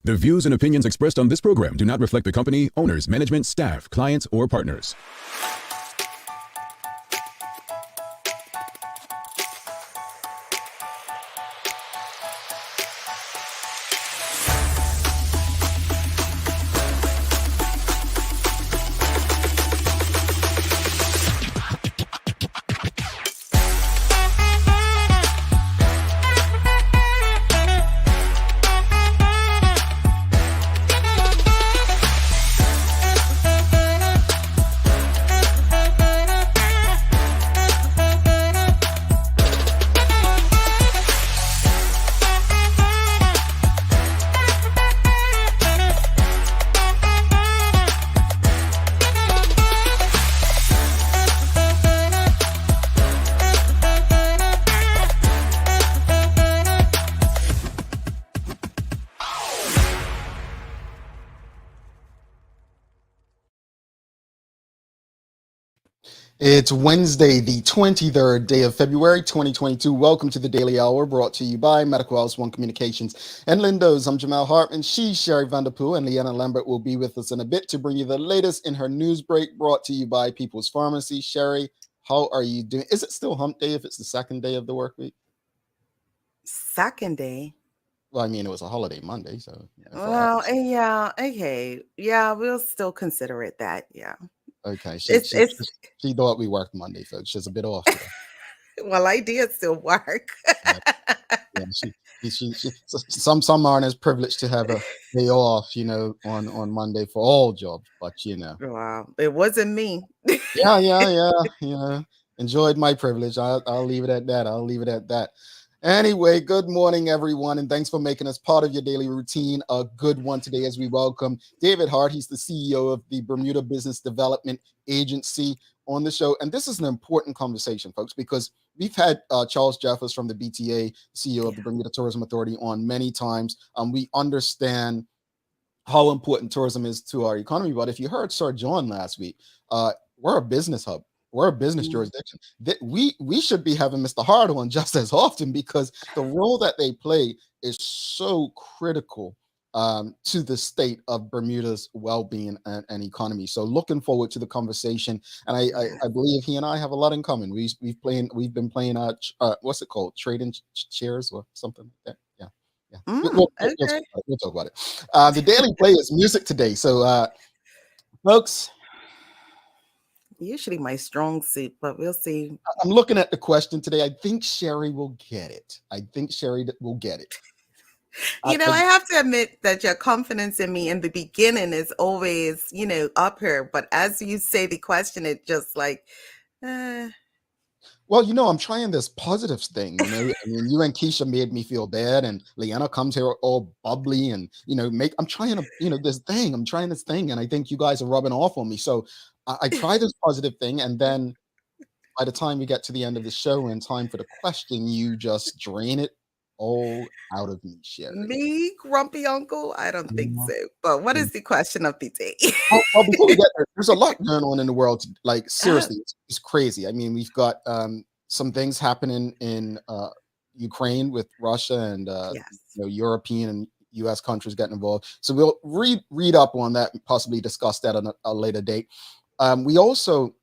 The views and opinions expressed on this program do not reflect the company, owners, management, staff, clients, or partners. It's Wednesday, the 23rd day of February, 2022. Welcome to the Daily Hour, brought to you by Medical House One Communications and Lindo's. I'm Jamal Hartman. She's Sherry Vanderpool, and Leanna Lambert will be with us in a bit to bring you the latest in her news break, brought to you by People's Pharmacy. Sherry, how are you doing? Is it still hump day if it's the second day of the work week? Second day? Well, I mean, it was a holiday Monday, so. Well, yeah, okay. Yeah, we'll still consider it that, yeah. Okay, she thought we worked Monday, folks. She's a bit off today. Well, I did still work. Yeah, some aren't as privileged to have a day off, on Monday for all jobs, but Wow, it wasn't me. yeah. Enjoyed my privilege. I'll leave it at that. Anyway, good morning, everyone, and thanks for making us part of your daily routine. A good one today as we welcome David Hart. He's the CEO of the Bermuda Business Development Agency on the show. And this is an important conversation, folks, because we've had Charles Jeffers from the BTA, CEO of the Bermuda Tourism Authority, on many times. We understand how important tourism is to our economy. But if you heard Sir John last week, we're a business hub. We're a business jurisdiction. We should be having Mr. Hart on just as often, because the role that they play is so critical to the state of Bermuda's well-being and economy. So looking forward to the conversation. And I believe he and I have a lot in common. We've been playing what's it called? Trading chairs or something like that. Yeah. We'll talk about it. The Daily Play is music today. So folks, usually my strong suit, but we'll see. I'm looking at the question today. I think Sherry will get it. I have to admit that your confidence in me in the beginning is always, up here. But as you say the question, it just like, Well, I'm trying this positive thing. I mean, you and Keisha made me feel bad, and Leanna comes here all bubbly, and I'm trying to, I'm trying this thing, and I think you guys are rubbing off on me. So I try this positive thing, and then by the time we get to the end of the show and time for the question, you just drain it all out of me, Sherry. Me, grumpy uncle? I don't think so. But what is the question of the day? Well, before we get there, there's a lot going on in the world. Like, seriously, it's crazy. I mean, we've got some things happening in Ukraine with Russia and European and U.S. countries getting involved. So we'll read up on that and possibly discuss that on a later date. We also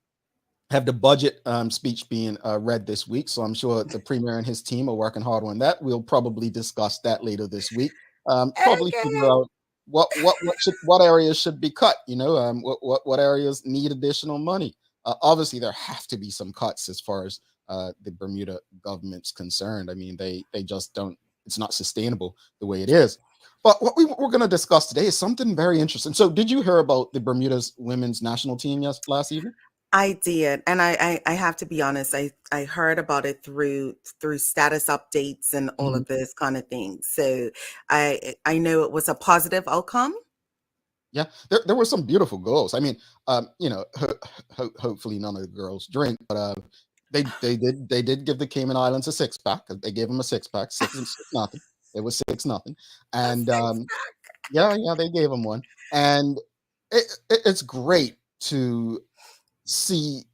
have the budget speech being read this week, so I'm sure the premier and his team are working hard on that. We'll probably discuss that later this week. Probably figure out what areas should be cut. What areas need additional money. Obviously, there have to be some cuts as far as the Bermuda government's concerned. I mean, they just don't. It's not sustainable the way it is. But what we're going to discuss today is something very interesting. So, did you hear about the Bermuda's women's national team last evening? I did, and I have to be honest. I heard about it through status updates and all of this kind of thing. So I know it was a positive outcome. Yeah, there were some beautiful goals. I mean, hopefully none of the girls drink, but they did give the Cayman Islands a 6-pack. They gave them a 6-pack, 6-0. It was 6-0, and they gave them one, and it's great to see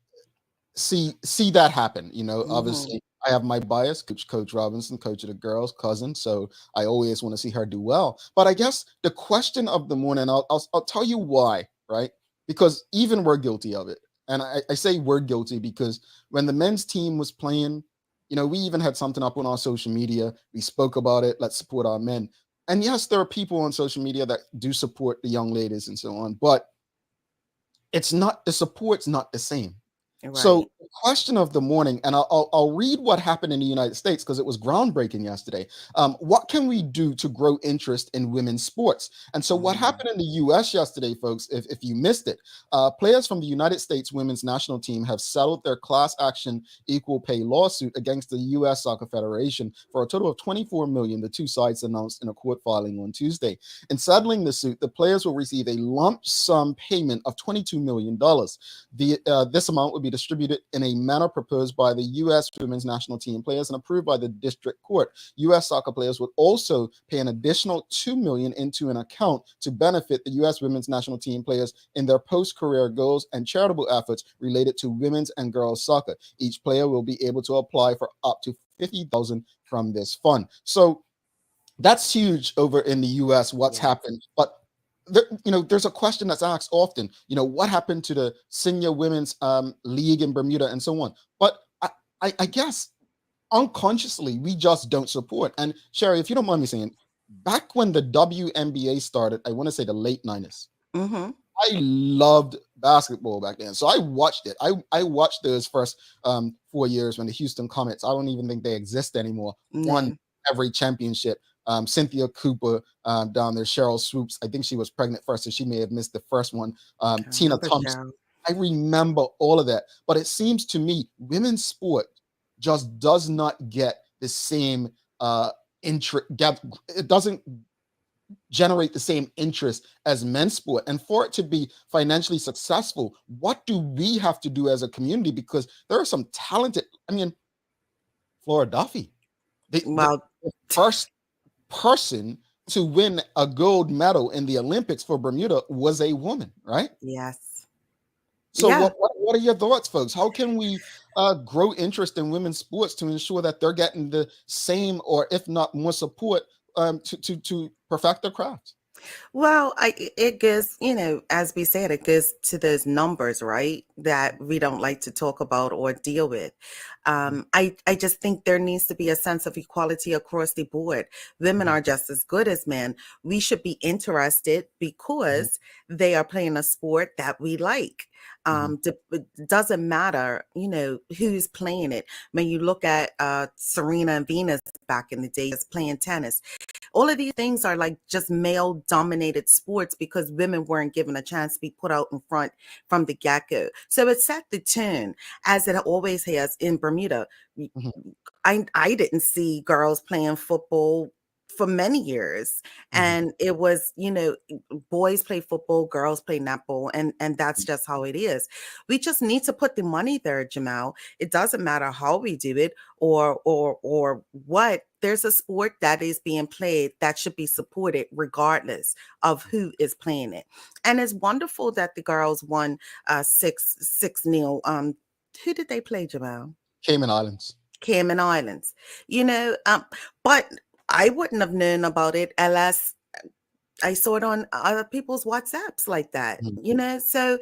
that happen. Obviously, I have my bias, Coach Robinson, coach of the girls, cousin. So I always want to see her do well. But I guess the question of the morning, I'll tell you why, right? Because even we're guilty of it. And I say we're guilty because when the men's team was playing, we even had something up on our social media. We spoke about it. Let's support our men. And yes, there are people on social media that do support the young ladies and so on, but the support's not the same. So Right. the question of the morning, and I'll read what happened in the United States because it was groundbreaking yesterday. What can we do to grow interest in women's sports? And so what Mm. happened in the U.S. yesterday, folks, if you missed it, players from the United States women's national team have settled their class action equal pay lawsuit against the U.S. Soccer Federation for a total of $24 million, the two sides announced in a court filing on Tuesday. In settling the suit, the players will receive a lump sum payment of $22 million. This amount would be distributed in a manner proposed by the U.S. women's national team players and approved by the district court. U.S. soccer players would also pay an additional $2 million into an account to benefit the U.S. women's national team players in their post-career goals and charitable efforts related to women's and girls soccer. Each player will be able to apply for up to $50,000 from this fund. So that's huge over in the U.S. What's Yes. happened, but there's a question that's asked often. What happened to the senior women's league in Bermuda and so on? But I guess unconsciously we just don't support. And Sherry, if you don't mind me saying, back when the WNBA started, I want to say the late 90s. Mm-hmm. I loved basketball back then, so I watched it. I watched those first 4 years when the Houston Comets, I don't even think they exist anymore, won No. every championship. Cynthia Cooper down there, Cheryl Swoops, I think she was pregnant first, so she may have missed the first one. I Tina remember Thompson, Cheryl. I remember all of that. But it seems to me women's sport just does not get the same interest. It doesn't generate the same interest as men's sport. And for it to be financially successful, what do we have to do as a community? Because there are some talented, Flora Duffy, the Well, first person to win a gold medal in the Olympics for Bermuda was a woman, right? yes. So Yeah. what are your thoughts, folks? How can we grow interest in women's sports to ensure that they're getting the same or if not more support to perfect their craft? Well, it goes, as we said, it goes to those numbers, right? That we don't like to talk about or deal with. I just think there needs to be a sense of equality across the board. Women are just as good as men. We should be interested because they are playing a sport that we like. It doesn't matter, who's playing it. When you look at Serena and Venus back in the days playing tennis, all of these things are like just male dominated sports because women weren't given a chance to be put out in front from the get-go. So it set the tune, as it always has in Bermuda. I didn't see girls playing football for many years, and it was, boys play football, girls play netball, and that's just how it is. We just need to put the money there, Jamal. It doesn't matter how we do it or what. There's a sport that is being played that should be supported regardless of who is playing it. And it's wonderful that the girls won 6-0. Who did they play, Jamal? Cayman Islands. Cayman Islands. But I wouldn't have known about it unless I saw it on other people's WhatsApps like that. So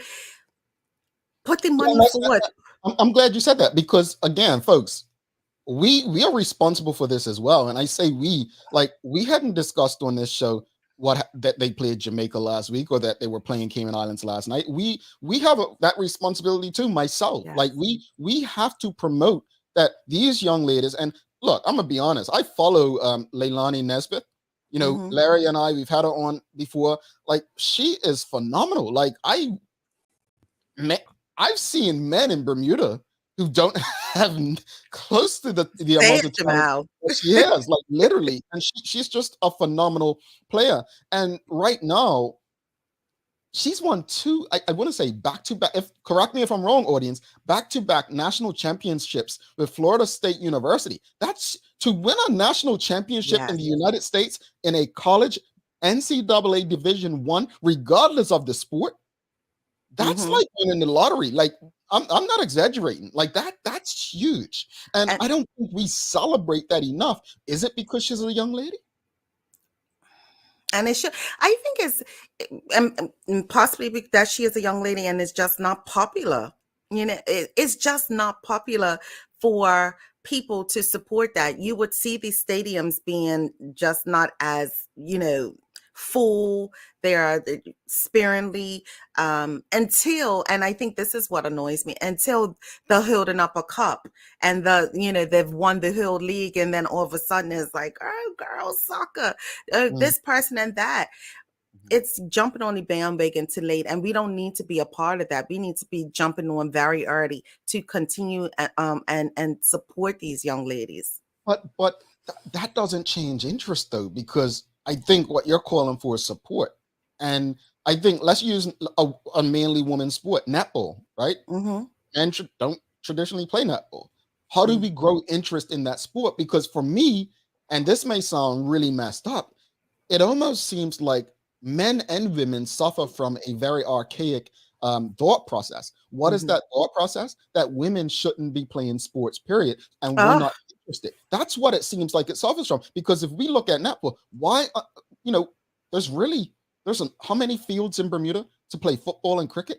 put the money forward. I'm glad you said that because again, folks, we are responsible for this as well. And I say we hadn't discussed on this show that they played Jamaica last week or that they were playing Cayman Islands last night. We have that responsibility too. Myself, Yes. we have to promote that these young ladies. And look, I'm gonna be honest. I follow Leilani Nesbitt. Larry and I, we've had her on before. Like she is phenomenal. Like I've seen men in Bermuda who don't have close to the amount of talent that she has, like literally. And she's just a phenomenal player. And right now, she's won two, I want to say back-to-back, correct me if I'm wrong, audience, back-to-back national championships with Florida State University. That's to win a national championship in the United States in a college NCAA Division I, regardless of the sport. That's like winning the lottery. Like I'm not exaggerating. Like that's huge. And And I don't think we celebrate that enough. Is it because she's a young lady? and it should, I think it's, possibly that she is a young lady and it's just not popular. It's just not popular for people to support that. You would see these stadiums being just not as, full. They are sparingly, until, and I think this is what annoys me, until they're holding up a cup and they've won the whole league, and then all of a sudden it's like, oh, girls soccer, Mm. this person and that. It's jumping on the bandwagon too late, and we don't need to be a part of that. We need to be jumping on very early to continue and support these young ladies. But that doesn't change interest though, because I think what you're calling for is support. And I think let's use a mainly women's sport, netball, right? Mm-hmm. Men don't traditionally play netball. How do we grow interest in that sport? Because for me, and this may sound really messed up, it almost seems like men and women suffer from a very archaic thought process. What is that thought process? That women shouldn't be playing sports, period, and we're Oh, not interested. That's what it seems like it suffers from. Because if we look at netball, why, how many fields in Bermuda to play football and cricket?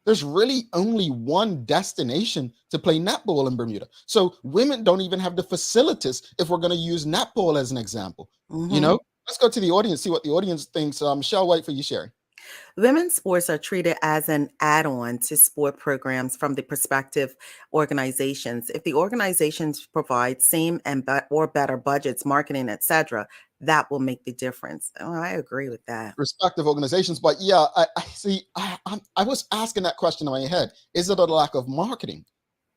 There's really only one destination to play netball in Bermuda. So women don't even have the facilities if we're going to use netball as an example. Let's go to the audience, see what the audience thinks. Michelle, wait for you, Sherry. women's sports are treated as an add-on to sport programs from the perspective organizations. If the organizations provide same or better budgets, marketing, etc., that will make the difference. Oh, I agree with that. Respective organizations, but yeah, I see. I was asking that question in my head. Is it a lack of marketing?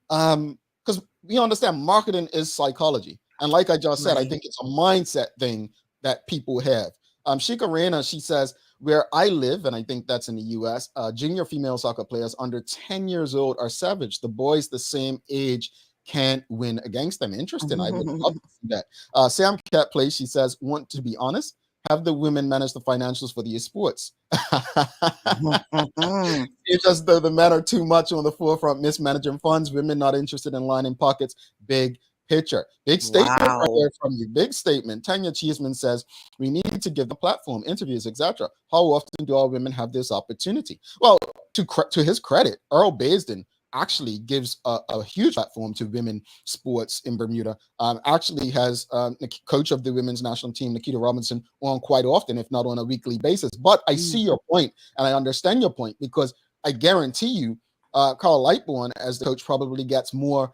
Because we understand marketing is psychology, and like I just said, I Right. think it's a mindset thing that people have. Shika Reyna, she says, where I live, and I think that's in the US, junior female soccer players under 10 years old are savage. The boys the same age can't win against them. Interesting. I would love to see that. Sam Cat Place, she says, want to be honest, have the women manage the financials for these sports. It's just though the men are too much on the forefront, mismanaging funds, women not interested in lining pockets. Big picture. Big statement right Wow. there from you. Big statement. Tanya Cheeseman says, we need to give the platform, interviews, etc. How often do our women have this opportunity? Well, to his credit, Earl Baisden actually gives a huge platform to women sports in Bermuda. Actually has the coach of the women's national team, Nikita Robinson, on quite often, if not on a weekly basis. But I see your point, and I understand your point, because I guarantee you, Carl Lightbourne, as the coach, probably gets more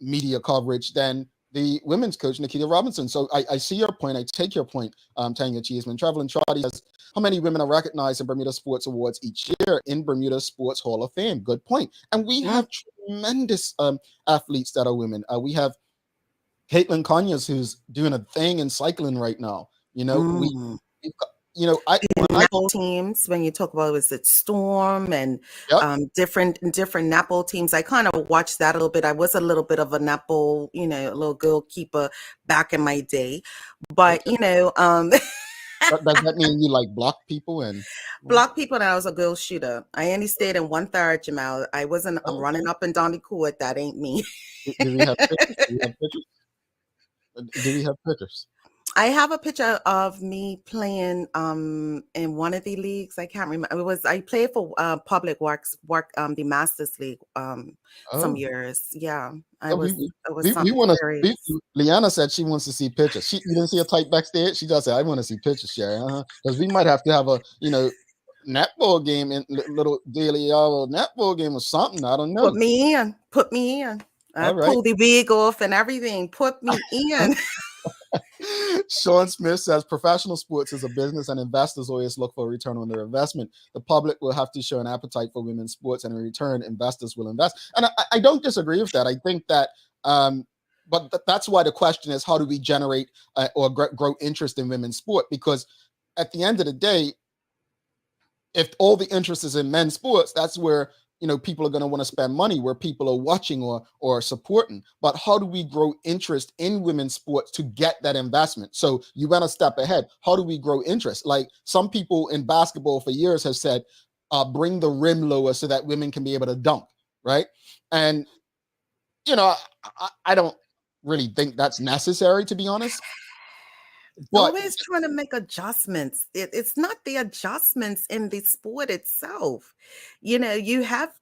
media coverage than the women's coach, Nikita Robinson. So I see your point. I take your point, Tanya Cheeseman. Traveling Trotty says, how many women are recognized in Bermuda Sports Awards each year in Bermuda Sports Hall of Fame? Good point. And we have tremendous athletes that are women. We have Caitlin Conyers, who's doing a thing in cycling right now. We've got, Netball teams, when you talk about, was it Storm and different netball teams, I kind of watched that a little bit. I was a little bit of a netball, a little goalkeeper back in my day, but does that mean you like block people and block people? And I was a goal shooter. I only stayed in 1/3, Jamal. I wasn't running up and down the court. That ain't me. Do we have pictures? Do we have pictures? I have a picture of me playing in one of the leagues. I can't remember. I played for Public Works, the Masters League some years. Yeah. We something want to. serious. Liana said she wants to see pictures. You didn't see her type backstage. She just said, "I want to see pictures, Sherry." Because we might have to have a netball game in little daily hour netball game or something. I don't know. Put me in. I pull the wig off and everything. Put me in. Sean Smith says professional sports is a business and investors always look for a return on their investment. The public will have to show an appetite for women's sports, and in return, investors will invest. And I don't disagree with that. I think that, but that's why the question is, how do we generate or grow interest in women's sport? Because at the end of the day, if all the interest is in men's sports, that's where people are going to want to spend money, where people are watching or supporting. But how do we grow interest in women's sports to get that investment? So you went a step ahead. How do we grow interest? Like some people in basketball for years have said, bring the rim lower so that women can be able to dunk, right? And you know, I don't really think that's necessary, to be honest. But Always trying to make adjustments. It's not the adjustments in the sport itself. You have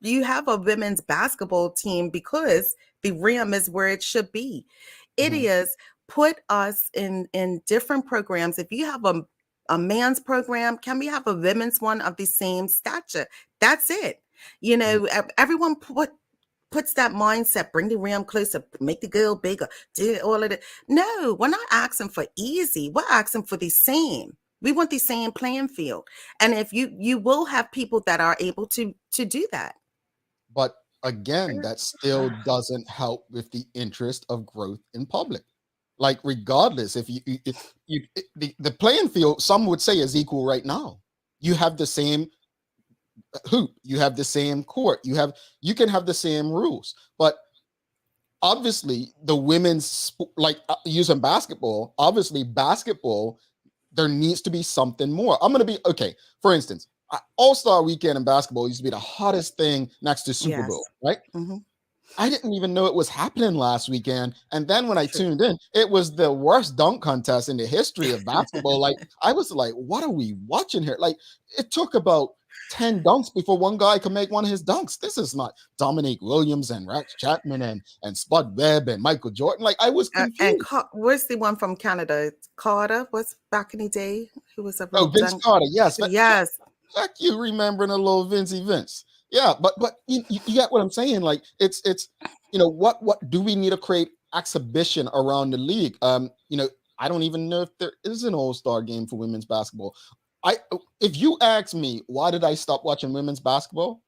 a women's basketball team because the rim is where it should be. It Mhm. is put us in different programs. If you have a man's program, can we have a women's one of the same stature? That's it. Everyone puts that mindset, bring the rim closer, make the girl bigger, do all of it. No, we're not asking for easy. We're asking for the same. We want the same playing field. And if you will have people that are able to do that. but again, that still doesn't help with the interest of growth in public. Like regardless, if the playing field, some would say, is equal right now. You have the same hoop, you have the same court, you can have the same rules, but obviously the like using basketball, obviously basketball, there needs to be something more. I'm going to be okay. For instance, All-Star Weekend in basketball used to be the hottest thing next to Super Yes. Bowl, right? Mm-hmm. I didn't even know it was happening last weekend. And then when I True. tuned in, it was the worst dunk contest in the history of basketball. Like, I was like, what are we watching here? Like, it took about 10 dunks before one guy could make one of his dunks. This is not Dominique Williams and Rex Chapman and Spud Webb and Michael Jordan. Like, I was confused. Where's the one from Canada? Carter was back in the day. Who was a Oh, real Vince dunk. Carter. Yes. Yes. Like you remembering a little Vincey Vince. Yeah, but you get what I'm saying. Like it's what do we need to create exhibition around the league? I don't even know if there is an all-star game for women's basketball. If you ask me why did I stop watching women's basketball,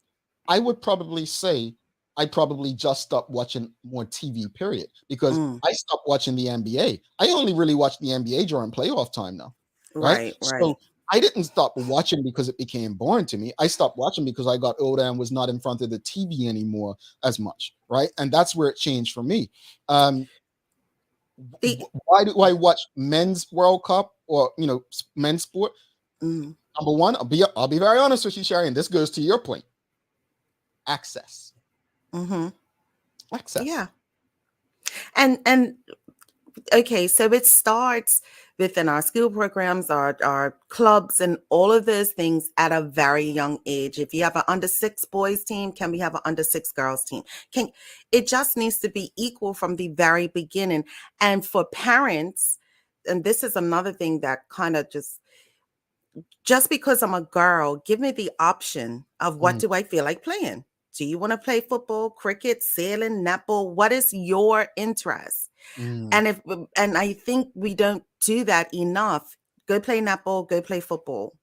I would probably say I probably just stopped watching more TV, period, because I stopped watching the NBA. I only really watch the NBA during playoff time now, right? Right. So I didn't stop watching because it became boring to me. I stopped watching because I got older and was not in front of the TV anymore as much, right? And that's where it changed for me. Why do I watch men's World Cup or men's sport? Number one, I'll be very honest with you, Sherry, and this goes to your point. Access. Access. Yeah. And okay, so it starts within our school programs, our clubs, and all of those things at a very young age. If you have an under 6 boys team, can we have an under 6 girls team? It just needs to be equal from the very beginning. And for parents, and this is another thing that kind of just because I'm a girl, give me the option of what do I feel like playing? Do you want to play football, cricket, sailing, netball? What is your interest? And I think we don't do that enough. Go play netball, go play football.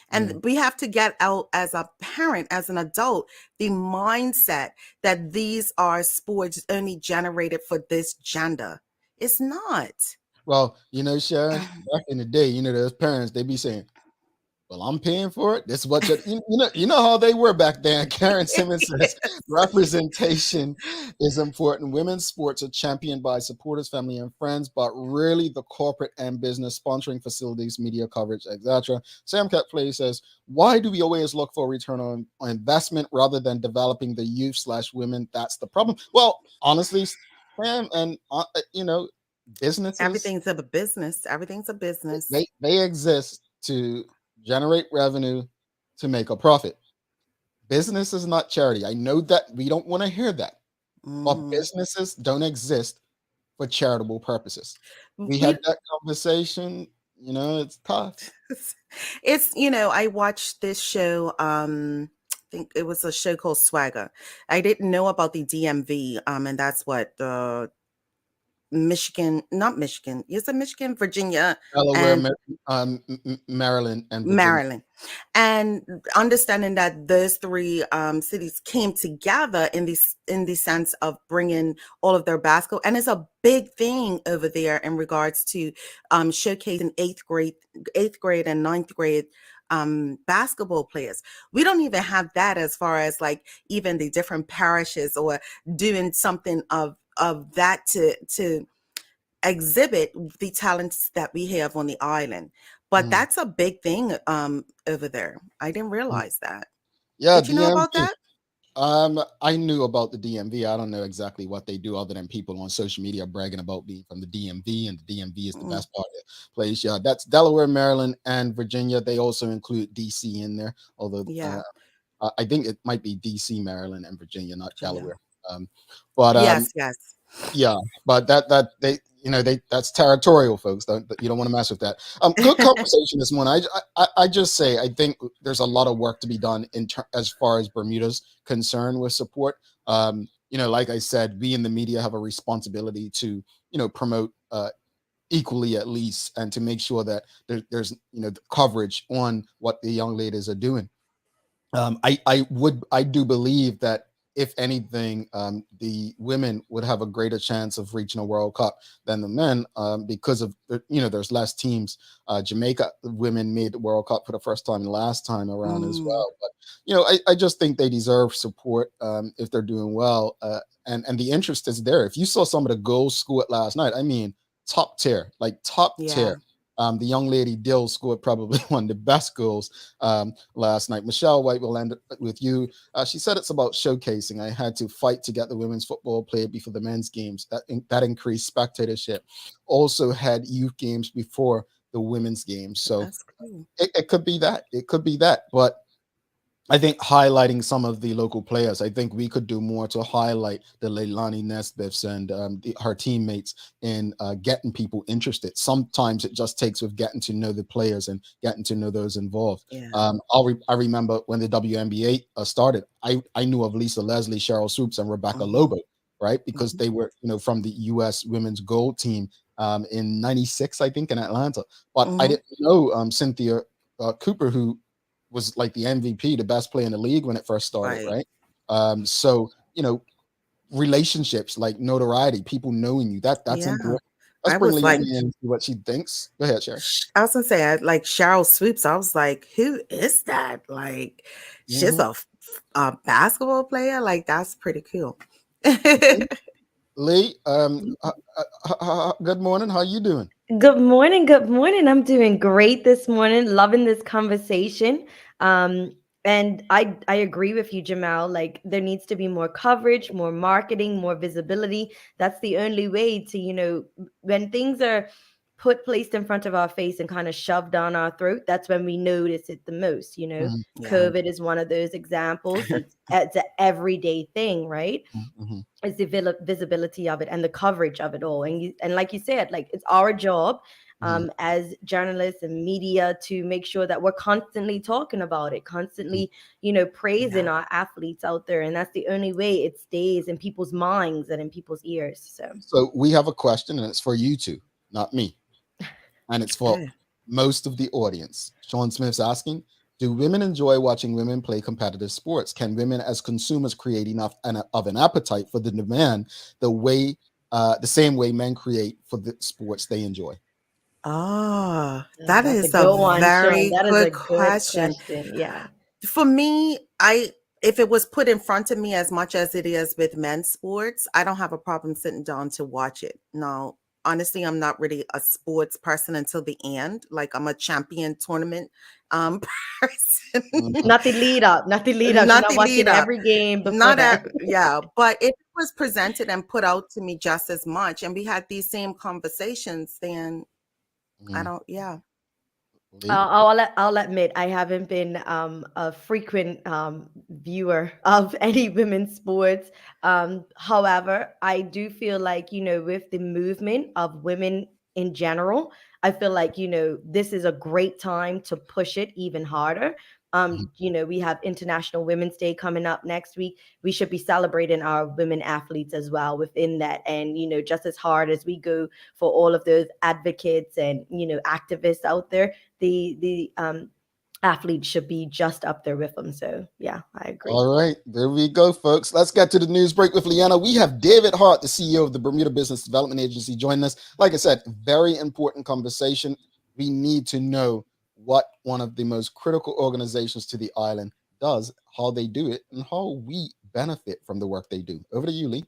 And we have to get out as a parent, as an adult, the mindset that these are sports only generated for this gender. It's not. Well, Sharon, back in the day, those parents, they be saying, well, I'm paying for it. This is what you know how they were back then. Karen Simmons says representation is important. Women's sports are championed by supporters, family, and friends, but really the corporate and business sponsoring facilities, media coverage, etc. Sam Cat Play says, why do we always look for a return on investment rather than developing the youth/women? That's the problem. Well, honestly, Sam, and businesses, Everything's a business. Everything's a business. They exist to generate revenue, to make a profit. Business is not charity. I know that we don't want to hear that, but businesses don't exist for charitable purposes. We had that conversation. It's tough. It's I watched this show. I think it was a show called Swagger. I didn't know about the DMV. And that's what Michigan, not Michigan. Is it Michigan, Virginia, Delaware, and Maryland, and Virginia. Maryland, and understanding that those three cities came together in the sense of bringing all of their basketball, and it's a big thing over there in regards to showcasing eighth grade and ninth grade basketball players. We don't even have that as far as like even the different parishes or doing something of that to exhibit the talents that we have on the island. But that's a big thing over there. I didn't realize that. Yeah, Did you know about that? I knew about the DMV. I don't know exactly what they do other than people on social media bragging about being from the DMV, and the DMV is the Mm, best part of the place. Yeah, that's Delaware, Maryland, and Virginia. They also include DC in there, although yeah, I think it might be DC, Maryland, and Virginia, not Virginia. Delaware. But Yes, yes. yeah, but that they that's territorial, folks. You don't want to mess with that. Good conversation this morning. I just say I think there's a lot of work to be done as far as Bermuda's concerned with support. Like I said, we in the media have a responsibility to promote equally at least, and to make sure that there's coverage on what the young ladies are doing. I do believe that if anything, the women would have a greater chance of reaching a World Cup than the men, because of there's less teams. Jamaica women made the World Cup for the first time last time around as Mm, well. But I just think they deserve support if they're doing well, and the interest is there. If you saw some of the goals scored last night, I mean, top tier, like top yeah, tier. The young lady Dill scored probably one of the best goals last night. Michelle White will end with you. She said it's about showcasing. I had to fight to get the women's football played before the men's games. That increased spectatorship. Also had youth games before the women's games. So that's cool. it could be that. It could be that. But I think highlighting some of the local players, I think we could do more to highlight the Leilani Nesbiffs and her teammates in getting people interested. Sometimes it just takes with getting to know the players and getting to know those involved. Yeah. I remember when the WNBA started, I knew of Lisa Leslie, Cheryl Swoops, and Rebecca Mhm, Lobo, right? Because mhm, they were, from the U.S. women's gold team in '96, I think, in Atlanta. But I mhm. didn't know Cynthia Cooper, who was like the MVP, the best player in the league when it first started, Right. right? So relationships, like notoriety, people knowing you, that's Yeah. important. Let's I bring was like, Leanne in and see what she thinks. Go ahead, Sherry. I was gonna say, I like Cheryl Swoops. I was like, who is that? Like, she's Mm-hmm. a basketball player. Like, that's pretty cool. Lee, good morning. How you doing? Good morning. Good morning. I'm doing great this morning. Loving this conversation. Um, and I agree with you, Jamal. Like there needs to be more coverage, more marketing, more visibility. That's the only way to, when things are placed in front of our face and kind of shoved down our throat, that's when we notice it the most. Mm-hmm. Yeah. COVID is one of those examples. It's an everyday thing, right? Mm-hmm. Is the visibility of it and the coverage of it all, and like you said, like it's our job Mm-hmm. as journalists and media to make sure that we're constantly talking about it, constantly praising Yeah. our athletes out there, and that's the only way it stays in people's minds and in people's ears. So we have a question, and it's for you two, not me, and it's for Okay. most of the audience. Sean Smith's asking, do women enjoy watching women play competitive sports? Can women as consumers create enough of an appetite for the demand the same way men create for the sports they enjoy? Oh, that That's a is a good one, Sean. very That is a good good question. question. Yeah. For me, if it was put in front of me as much as it is with men's sports, I don't have a problem sitting down to watch it. No, honestly, I'm not really a sports person until the end. Like I'm a champion tournament person. Mhm. Not the lead up, not the lead up. You're Not not the watching lead up. every game before Not that. at yeah, but if it was presented and put out to me just as much and we had these same conversations, then I Mhm. don't yeah. Lee? I'll admit I haven't been a frequent viewer of any women's sports. However, I do feel like with the movement of women in general, I feel like this is a great time to push it even harder. Mhm. We have International Women's Day coming up next week. We should be celebrating our women athletes as well within that, and just as hard as we go for all of those advocates and activists out there, the athletes should be just up there with them. So yeah, I agree. All right, there we go, folks. Let's get to the news break with Leanna. We have David Hart, the CEO of the Bermuda Business Development Agency, joining us. Like I said, very important conversation. We need to know what one of the most critical organizations to the island does, how they do it, and how we benefit from the work they do. Over to you, Lee.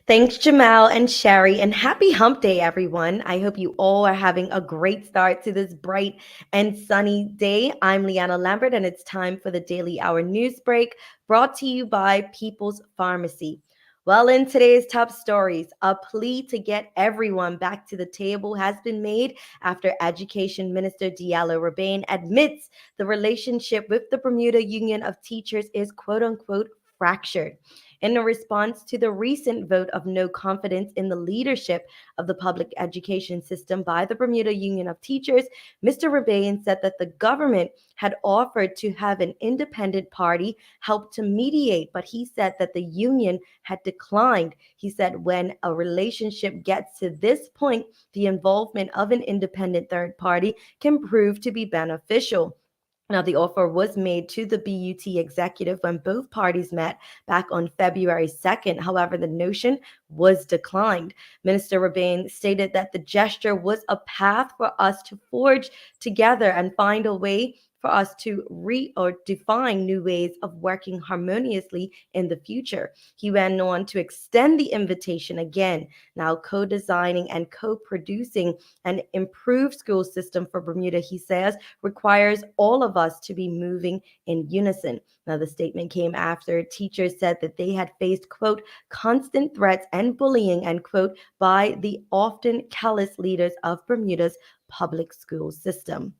Thanks, Jamal and Sherry, and happy hump day, everyone. I hope you all are having a great start to this bright and sunny day. I'm Leanna Lambert, and it's time for the Daily Hour News Break brought to you by People's Pharmacy. Well, in today's top stories, a plea to get everyone back to the table has been made after Education Minister Diallo Rabane admits the relationship with the Bermuda Union of Teachers is quote unquote fractured. In a response to the recent vote of no confidence in the leadership of the public education system by the Bermuda Union of Teachers, Mr. Rabane said that the government had offered to have an independent party help to mediate, but he said that the union had declined. He said when a relationship gets to this point, the involvement of an independent third party can prove to be beneficial. Now, the offer was made to the BUT executive when both parties met back on February 2nd. However, the notion was declined. Minister Rabane stated that the gesture was a path for us to forge together and find a way for us to define new ways of working harmoniously in the future. He went on to extend the invitation again, now co-designing and co-producing an improved school system for Bermuda, he says, requires all of us to be moving in unison. Now, the statement came after teachers said that they had faced, quote, constant threats and bullying, end quote, by the often callous leaders of Bermuda's public school system.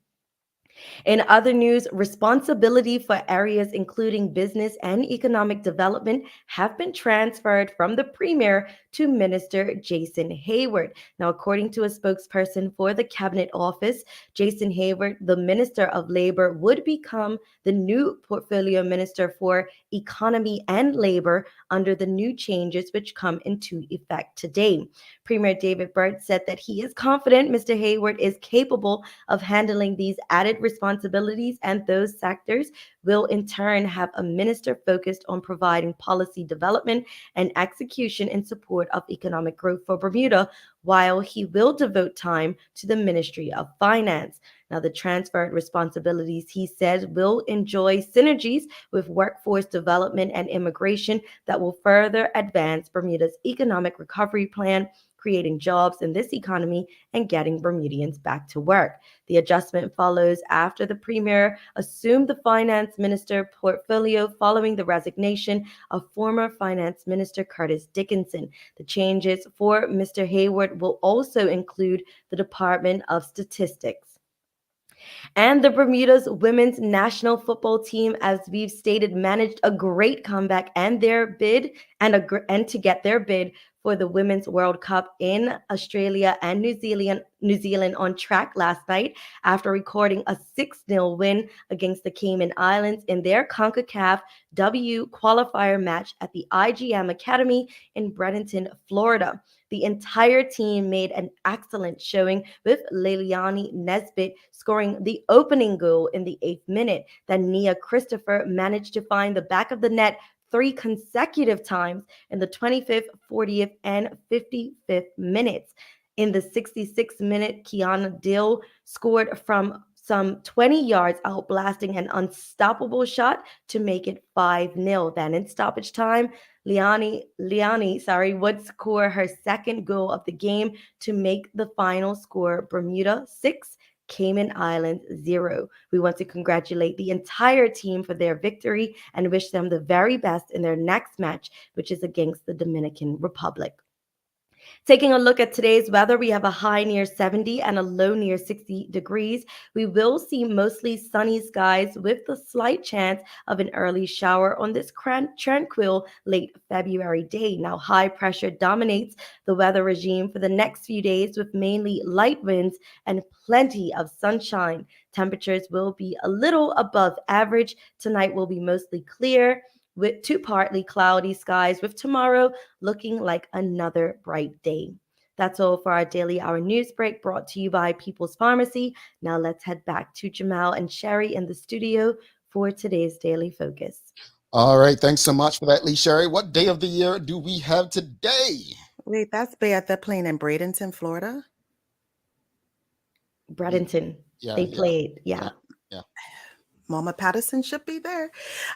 In other news, responsibility for areas including business and economic development have been transferred from the Premier to Minister Jason Hayward. Now, according to a spokesperson for the Cabinet Office, Jason Hayward, the Minister of Labor, would become the new portfolio minister for economy and labor under the new changes which come into effect today. Premier David Hart said that he is confident Mr. Hayward is capable of handling these added responsibilities, and those sectors will in turn have a minister focused on providing policy development and execution in support of economic growth for Bermuda, while he will devote time to the Ministry of Finance. Now, the transferred responsibilities, he says, will enjoy synergies with workforce development and immigration that will further advance Bermuda's economic recovery plan, creating jobs in this economy and getting Bermudians back to work. The adjustment follows after the Premier assumed the Finance Minister portfolio following the resignation of former Finance Minister Curtis Dickinson. The changes for Mr. Hayward will also include the Department of Statistics. And the Bermuda's women's national football team, as we've stated, managed a great comeback and their bid and to get their bid for the Women's World Cup in Australia and New Zealand on track last night after recording a 6-0 win against the Cayman Islands in their CONCACAF W qualifier match at the IGM Academy in Bradenton, Florida. The entire team made an excellent showing, with Leilani Nesbitt scoring the opening goal in the 8th minute. Then Nia Christopher managed to find the back of the net 3 consecutive times in the 25th, 40th, and 55th minutes. In the 66th minute, Kiana Dill scored from some 20 yards out, blasting an unstoppable shot to make it 5-0. Then in stoppage time, Liani would score her second goal of the game to make the final score Bermuda 6, Cayman Islands 0. We want to congratulate the entire team for their victory and wish them the very best in their next match, which is against the Dominican Republic. Taking a look at today's weather, we have a high near 70 and a low near 60 degrees. We will see mostly sunny skies with a slight chance of an early shower on this tranquil late February day. Now, high pressure dominates the weather regime for the next few days with mainly light winds and plenty of sunshine. Temperatures will be a little above average. Tonight will be mostly clear with 2 partly cloudy skies, with tomorrow looking like another bright day. That's all for our Daily Hour News Break brought to you by People's Pharmacy. Now let's head back to Jamal and Sherry in the studio for today's Daily Focus. All right. Thanks so much for that, Lee Sherry. What day of the year do we have today? Wait, that's bad. They're playing in Bradenton, Florida? Bradenton. They played. Yeah. Mama Patterson should be there.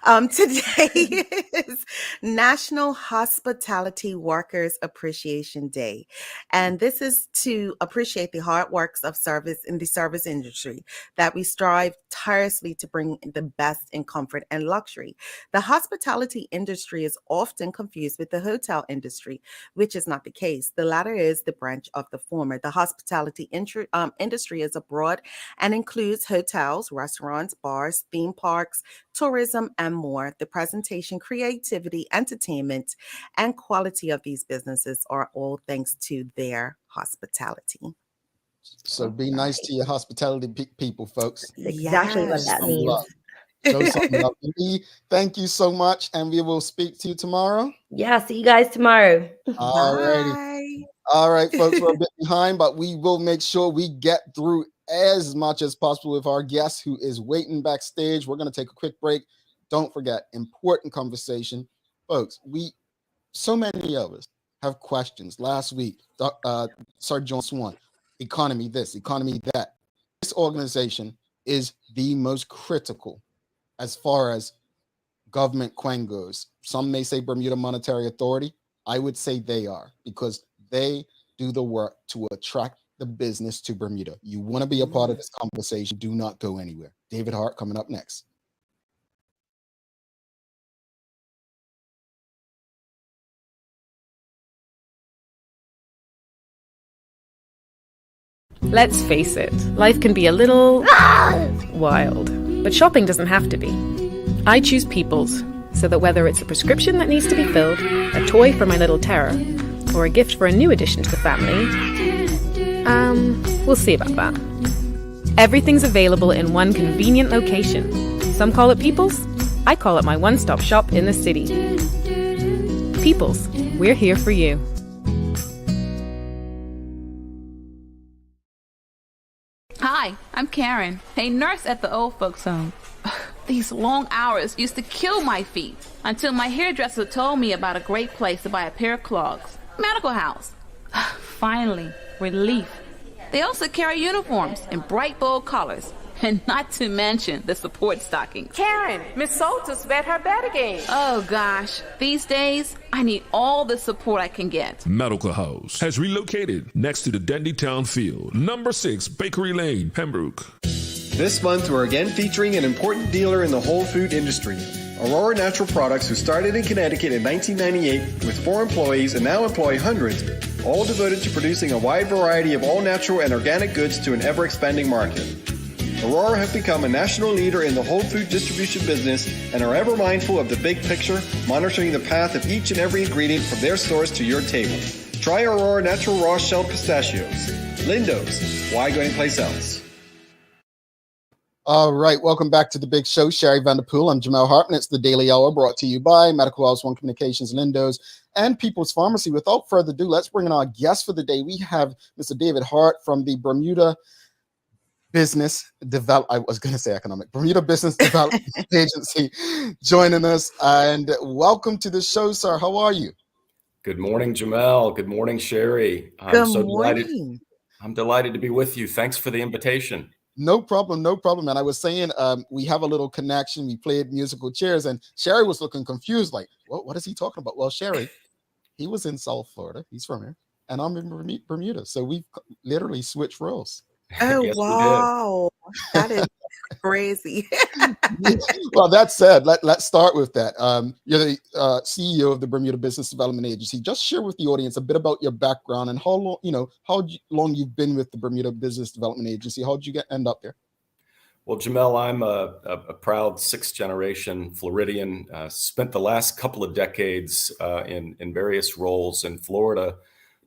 Today is National Hospitality Workers Appreciation Day. And this is to appreciate the hard works of service in the service industry that we strive tirelessly to bring the best in comfort and luxury. The hospitality industry is often confused with the hotel industry, which is not the case. The latter is the branch of the former. The hospitality industry is abroad and includes hotels, restaurants, bars, theme parks, tourism, and more. The presentation, creativity, entertainment, and quality of these businesses are all thanks to their hospitality. So be nice to your hospitality people, folks. That's exactly what that Some means. love. Show some love. Lee, thank you so much, and we will speak to you tomorrow. Yeah, see you guys tomorrow. All righty. Bye. All right, folks, we're a bit behind, but we will make sure we get through as much as possible with our guest who is waiting backstage. We're going to take a quick break. Don't forget, important conversation. Folks, so many of us have questions. Last week, Sir John Swan, economy this, economy that. This organization is the most critical as far as government coin goes. Some may say Bermuda Monetary Authority. I would say they are, because they do the work to attract the business to Bermuda. You want to be a part of this conversation. Do not go anywhere. David Hart coming up next. Let's face it, life can be a little wild, but shopping doesn't have to be. I choose People's, so that whether it's a prescription that needs to be filled, a toy for my little terror, or a gift for a new addition to the family, we'll see about that. Everything's available in one convenient location. Some call it People's, I call it my one-stop shop in the city. People's, we're here for you. Hi, I'm Karen, a nurse at the old folks home. These long hours used to kill my feet until my hairdresser told me about a great place to buy a pair of clogs. Medical House. Finally, relief. They also carry uniforms in bright, bold colors, and not to mention the support stockings. Karen, Miss Soltis bet her bet again. Oh gosh, these days, I need all the support I can get. Medical House has relocated next to the Dendy Town Field, number 6 Bakery Lane, Pembroke. This month, we're again featuring an important dealer in the whole food industry, Aurora Natural Products, who started in Connecticut in 1998 with 4 employees and now employ hundreds, all devoted to producing a wide variety of all-natural and organic goods to an ever-expanding market. Aurora have become a national leader in the whole food distribution business and are ever mindful of the big picture, monitoring the path of each and every ingredient from their source to your table. Try Aurora Natural Raw Shelled Pistachios. Lindo's. Why go anyplace else? All right, welcome back to the big show. Sherry Vanderpool. I'm Jamel Hartman. It's the Daily Hour brought to you by Medical House One Communications, Lindo's, and People's Pharmacy. Without further ado, let's bring in our guest for the day. We have Mr. David Hart from the Bermuda Business Development Agency joining us. And welcome to the show, sir. How are you? Good morning, Jamel. Good morning, Sherry. I'm delighted to be with you. Thanks for the invitation. No problem. And I was saying, we have a little connection. We played musical chairs, and Sherry was looking confused, like, what is he talking about? Well, Sherry, he was in South Florida. He's from here, and I'm in Bermuda. So we've literally switched roles. Oh, Yes, wow. That is crazy. Well, that said, let's start with that. You're the CEO of the Bermuda Business Development Agency. Just share with the audience a bit about your background and how long you've been with the Bermuda Business Development Agency. How did you end up there? Well, Jamel, I'm a proud 6th-generation Floridian. Spent the last couple of decades in various roles in Florida,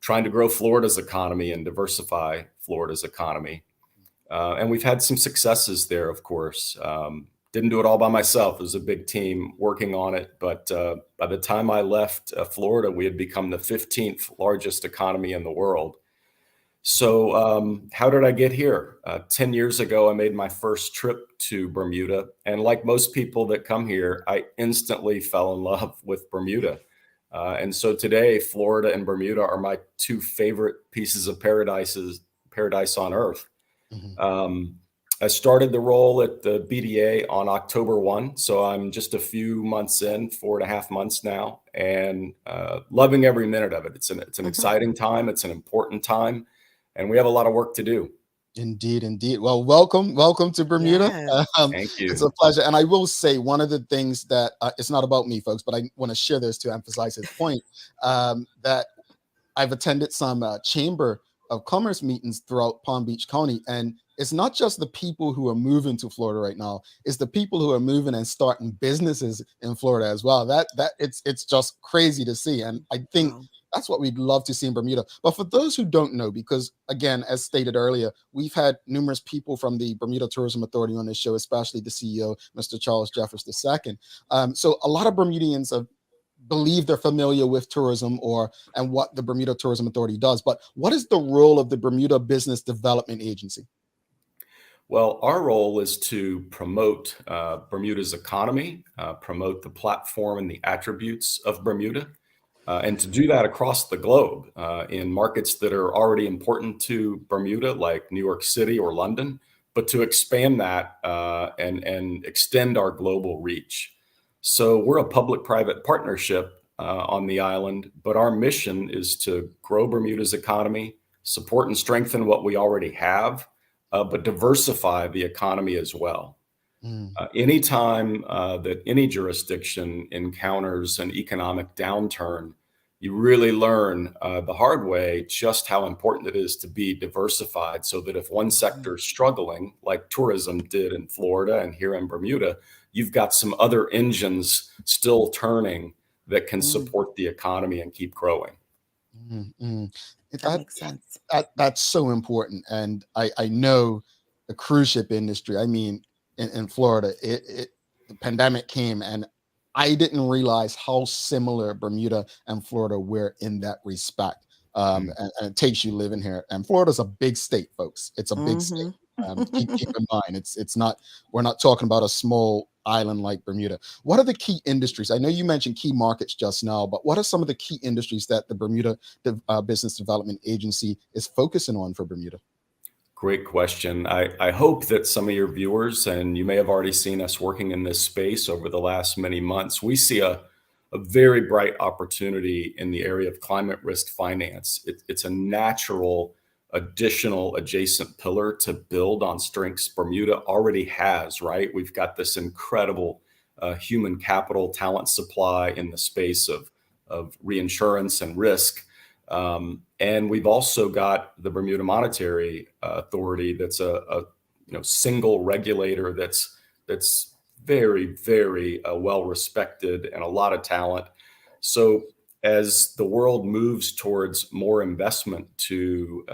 trying to grow Florida's economy and diversify Florida's economy. And we've had some successes there, of course. Didn't do it all by myself. It was a big team working on it. But by the time I left Florida, we had become the 15th largest economy in the world. So how did I get here? 10 years ago, I made my first trip to Bermuda. And like most people that come here, I instantly fell in love with Bermuda. And so today, Florida and Bermuda are my 2 favorite pieces of paradise on earth. Mm-hmm. I started the role at the BDA on October 1, so I'm just a few months in, 4.5 months now, and loving every minute of it. It's an exciting time. It's an important time, and we have a lot of work to do. Indeed, indeed. Well, welcome to Bermuda. Yes. Thank you. It's a pleasure. And I will say one of the things that it's not about me, folks, but I want to share this to emphasize his point, that I've attended some Chamber of Commerce meetings throughout Palm Beach County, and it's not just the people who are moving to Florida right now; it's the people who are moving and starting businesses in Florida as well. That it's just crazy to see, and I think that's what we'd love to see in Bermuda. But for those who don't know, because again, as stated earlier, we've had numerous people from the Bermuda Tourism Authority on this show, especially the CEO, Mr. Charles Jeffers II. So a lot of Bermudians believe they're familiar with tourism and what the Bermuda Tourism Authority does. But what is the role of the Bermuda Business Development Agency? Well, our role is to promote Bermuda's economy, promote the platform and the attributes of Bermuda, and to do that across the globe in markets that are already important to Bermuda, like New York City or London, but to expand that and extend our global reach. So we're a public-private partnership on the island, but our mission is to grow Bermuda's economy, support and strengthen what we already have, but diversify the economy as well. Anytime that any jurisdiction encounters an economic downturn, you really learn the hard way just how important it is to be diversified, so that if one sector is struggling, like tourism did in Florida and here in Bermuda, you've got some other engines still turning that can support the economy and keep growing. That makes sense. That's so important. And I know the cruise ship industry, I mean, in Florida, the pandemic came, and I didn't realize how similar Bermuda and Florida were in that respect. And it takes you living here. And Florida's a big state, folks. It's a big state. Keep in mind, it's not. We're not talking about a small island like Bermuda. What are the key industries? I know you mentioned key markets just now, but what are some of the key industries that the Bermuda Business Development Agency is focusing on for Bermuda? Great question. I hope that some of your viewers, and you may have already seen us working in this space over the last many months, we see a very bright opportunity in the area of climate risk finance. It's a natural additional adjacent pillar to build on strengths Bermuda already has, right? We've got this incredible human capital talent supply in the space of reinsurance and risk. And we've also got the Bermuda Monetary Authority that's a single regulator that's very, very well respected, and a lot of talent. So as the world moves towards more investment to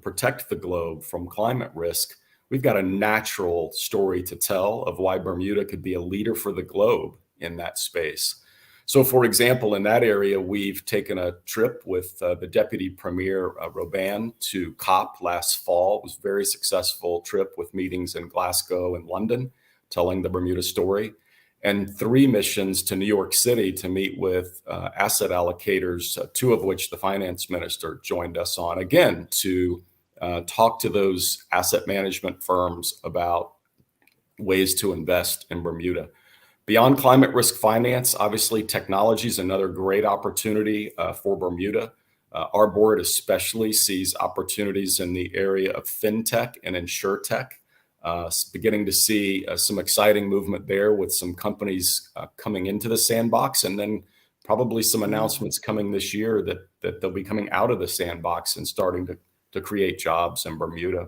protect the globe from climate risk, we've got a natural story to tell of why Bermuda could be a leader for the globe in that space. So, for example, in that area, we've taken a trip with the Deputy Premier Robin to COP last fall. It was a very successful trip with meetings in Glasgow and London, telling the Bermuda story, and 3 missions to New York City to meet with asset allocators, 2 of which the finance minister joined us on, again, to talk to those asset management firms about ways to invest in Bermuda. Beyond climate risk finance, obviously technology is another great opportunity for Bermuda. Our board especially sees opportunities in the area of fintech and insurtech. Beginning to see some exciting movement there with some companies coming into the sandbox, and then probably some announcements coming this year that they'll be coming out of the sandbox and starting to create jobs in Bermuda.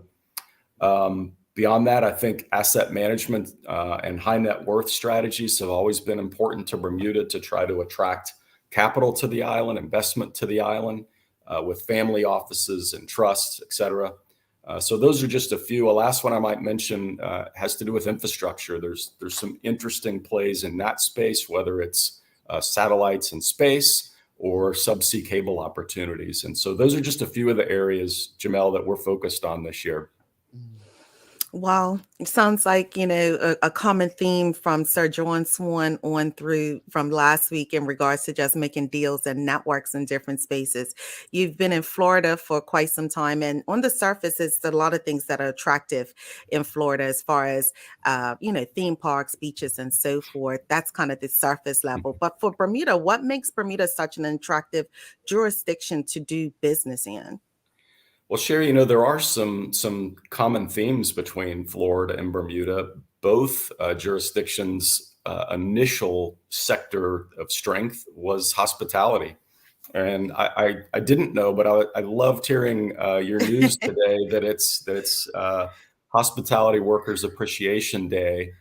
Beyond that, I think asset management and high net worth strategies have always been important to Bermuda to try to attract capital to the island, investment to the island, with family offices and trusts, et cetera. So those are just a few. A last one I might mention has to do with infrastructure. There's some interesting plays in that space, whether it's satellites in space or subsea cable opportunities. And so those are just a few of the areas, Jamel, that we're focused on this year. Well, it sounds like, a common theme from Sir John Swan on through from last week in regards to just making deals and networks in different spaces. You've been in Florida for quite some time, and on the surface, it's a lot of things that are attractive in Florida as far as, theme parks, beaches, and so forth. That's kind of the surface level. But for Bermuda, what makes Bermuda such an attractive jurisdiction to do business in? Well, Sherry, there are some common themes between Florida and Bermuda. Both jurisdictions' initial sector of strength was hospitality. And I didn't know, but I loved hearing your news today that it's Hospitality Workers Appreciation Day.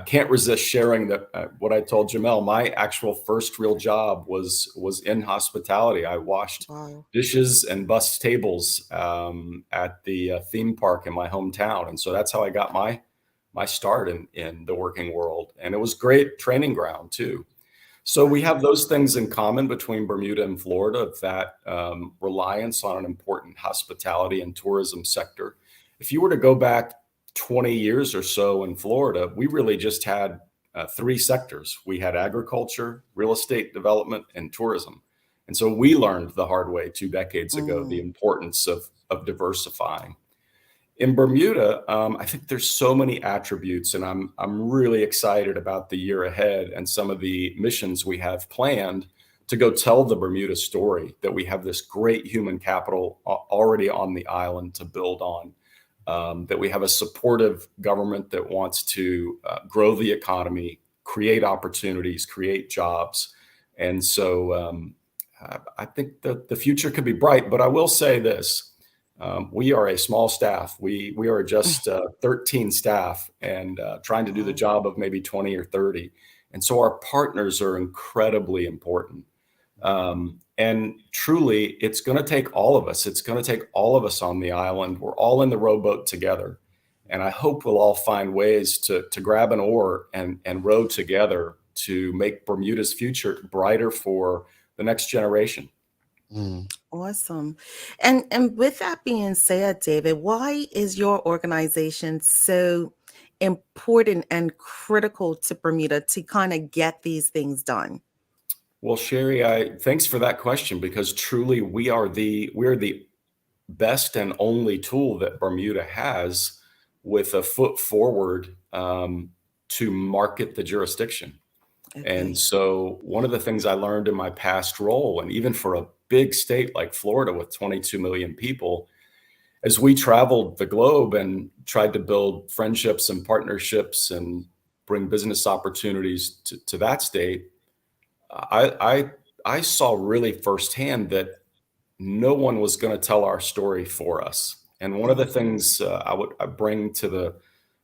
Can't resist sharing that what I told Jamel. My actual first real job was in hospitality. I washed Wow. dishes and bussed tables at the theme park in my hometown, and so that's how I got my start in the working world. And it was great training ground too. So we have those things in common between Bermuda and Florida, that reliance on an important hospitality and tourism sector. If you were to go back 20 years or so in Florida, we really just had three sectors. We had agriculture, real estate development, and tourism. And so we learned the hard way 2 decades ago the importance of diversifying. In Bermuda, I think there's so many attributes, and I'm really excited about the year ahead and some of the missions we have planned to go tell the Bermuda story, that we have this great human capital already on the island to build on, that we have a supportive government that wants to grow the economy, create opportunities, create jobs. And so I think that the future could be bright, but I will say this. We are a small staff. We are just 13 staff and trying to do the job of maybe 20 or 30. And so our partners are incredibly important. And truly, it's going to take all of us. It's going to take all of us on the island. We're all in the rowboat together. And I hope we'll all find ways to grab an oar and row together to make Bermuda's future brighter for the next generation. Awesome. And with that being said, David, why is your organization so important and critical to Bermuda to kind of get these things done? Well, Sherry, thanks for that question, because truly we're the best and only tool that Bermuda has with a foot forward to market the jurisdiction. Okay. And so one of the things I learned in my past role, and even for a big state like Florida with 22 million people, as we traveled the globe and tried to build friendships and partnerships and bring business opportunities to that state, I saw really firsthand that no one was going to tell our story for us. And one of the things I bring to the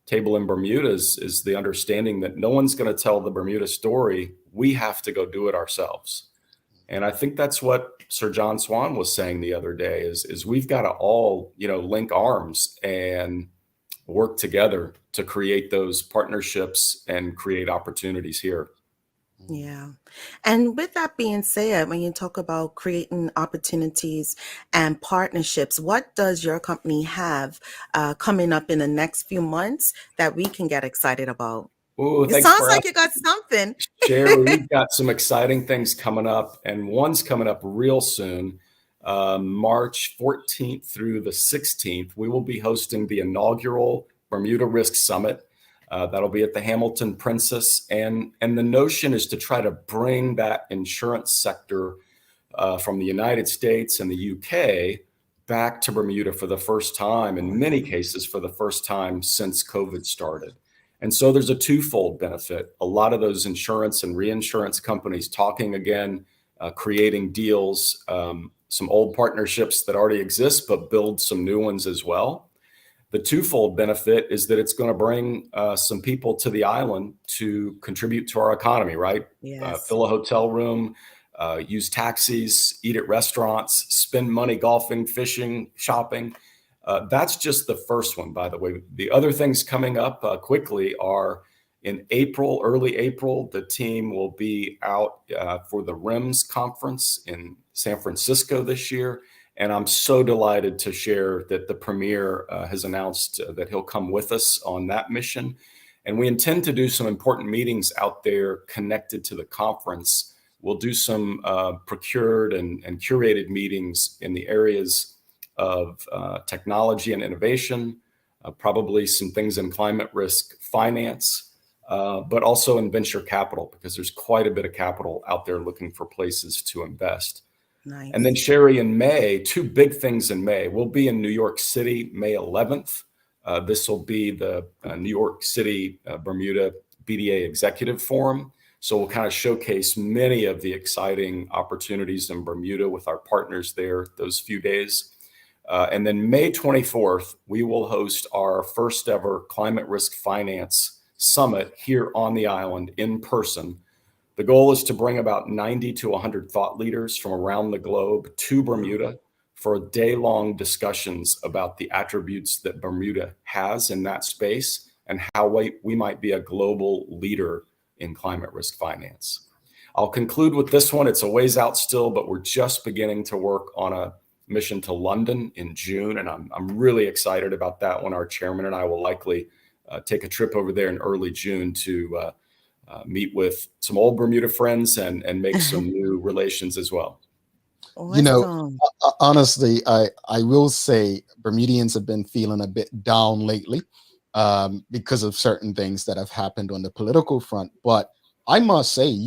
table in Bermuda is the understanding that no one's going to tell the Bermuda story. We have to go do it ourselves. And I think that's what Sir John Swan was saying the other day is we've got to all, link arms and work together to create those partnerships and create opportunities here. Yeah. And with that being said, when you talk about creating opportunities and partnerships, what does your company have coming up in the next few months that we can get excited about? Ooh, It thanks sounds for like you got something. Sherry, we've got some exciting things coming up, and one's coming up real soon. March 14th through the 16th, we will be hosting the inaugural Bermuda Risk Summit. That'll be at the Hamilton Princess. And the notion is to try to bring that insurance sector from the United States and the UK back to Bermuda for the first time, in many cases for the first time since COVID started. And so there's a twofold benefit. A lot of those insurance and reinsurance companies talking again, creating deals, some old partnerships that already exist, but build some new ones as well. The twofold benefit is that it's going to bring some people to the island to contribute to our economy, right? Yes. Fill a hotel room, use taxis, eat at restaurants, spend money golfing, fishing, shopping. That's just the first one, by the way. The other things coming up quickly are in April, early April, the team will be out for the RIMS conference in San Francisco this year. And I'm so delighted to share that the Premier has announced that he'll come with us on that mission. And we intend to do some important meetings out there connected to the conference. We'll do some procured and curated meetings in the areas of technology and innovation, probably some things in climate risk finance, but also in venture capital, because there's quite a bit of capital out there looking for places to invest. Nice. And then Sherry, in May, two big things in May. We'll be in New York City, May 11th. This will be the New York City Bermuda BDA Executive Forum. So we'll kind of showcase many of the exciting opportunities in Bermuda with our partners there those few days. And then May 24th, we will host our first ever Climate Risk Finance Summit here on the island in person. The goal is to bring about 90 to 100 thought leaders from around the globe to Bermuda for day-long discussions about the attributes that Bermuda has in that space and how we might be a global leader in climate risk finance. I'll conclude with this one. It's a ways out still, but we're just beginning to work on a mission to London in June, and I'm really excited about that one. Our chairman and I will likely take a trip over there in early June to meet with some old Bermuda friends and make some new relations as well. You know, honestly, I will say Bermudians have been feeling a bit down lately because of certain things that have happened on the political front. But I must say,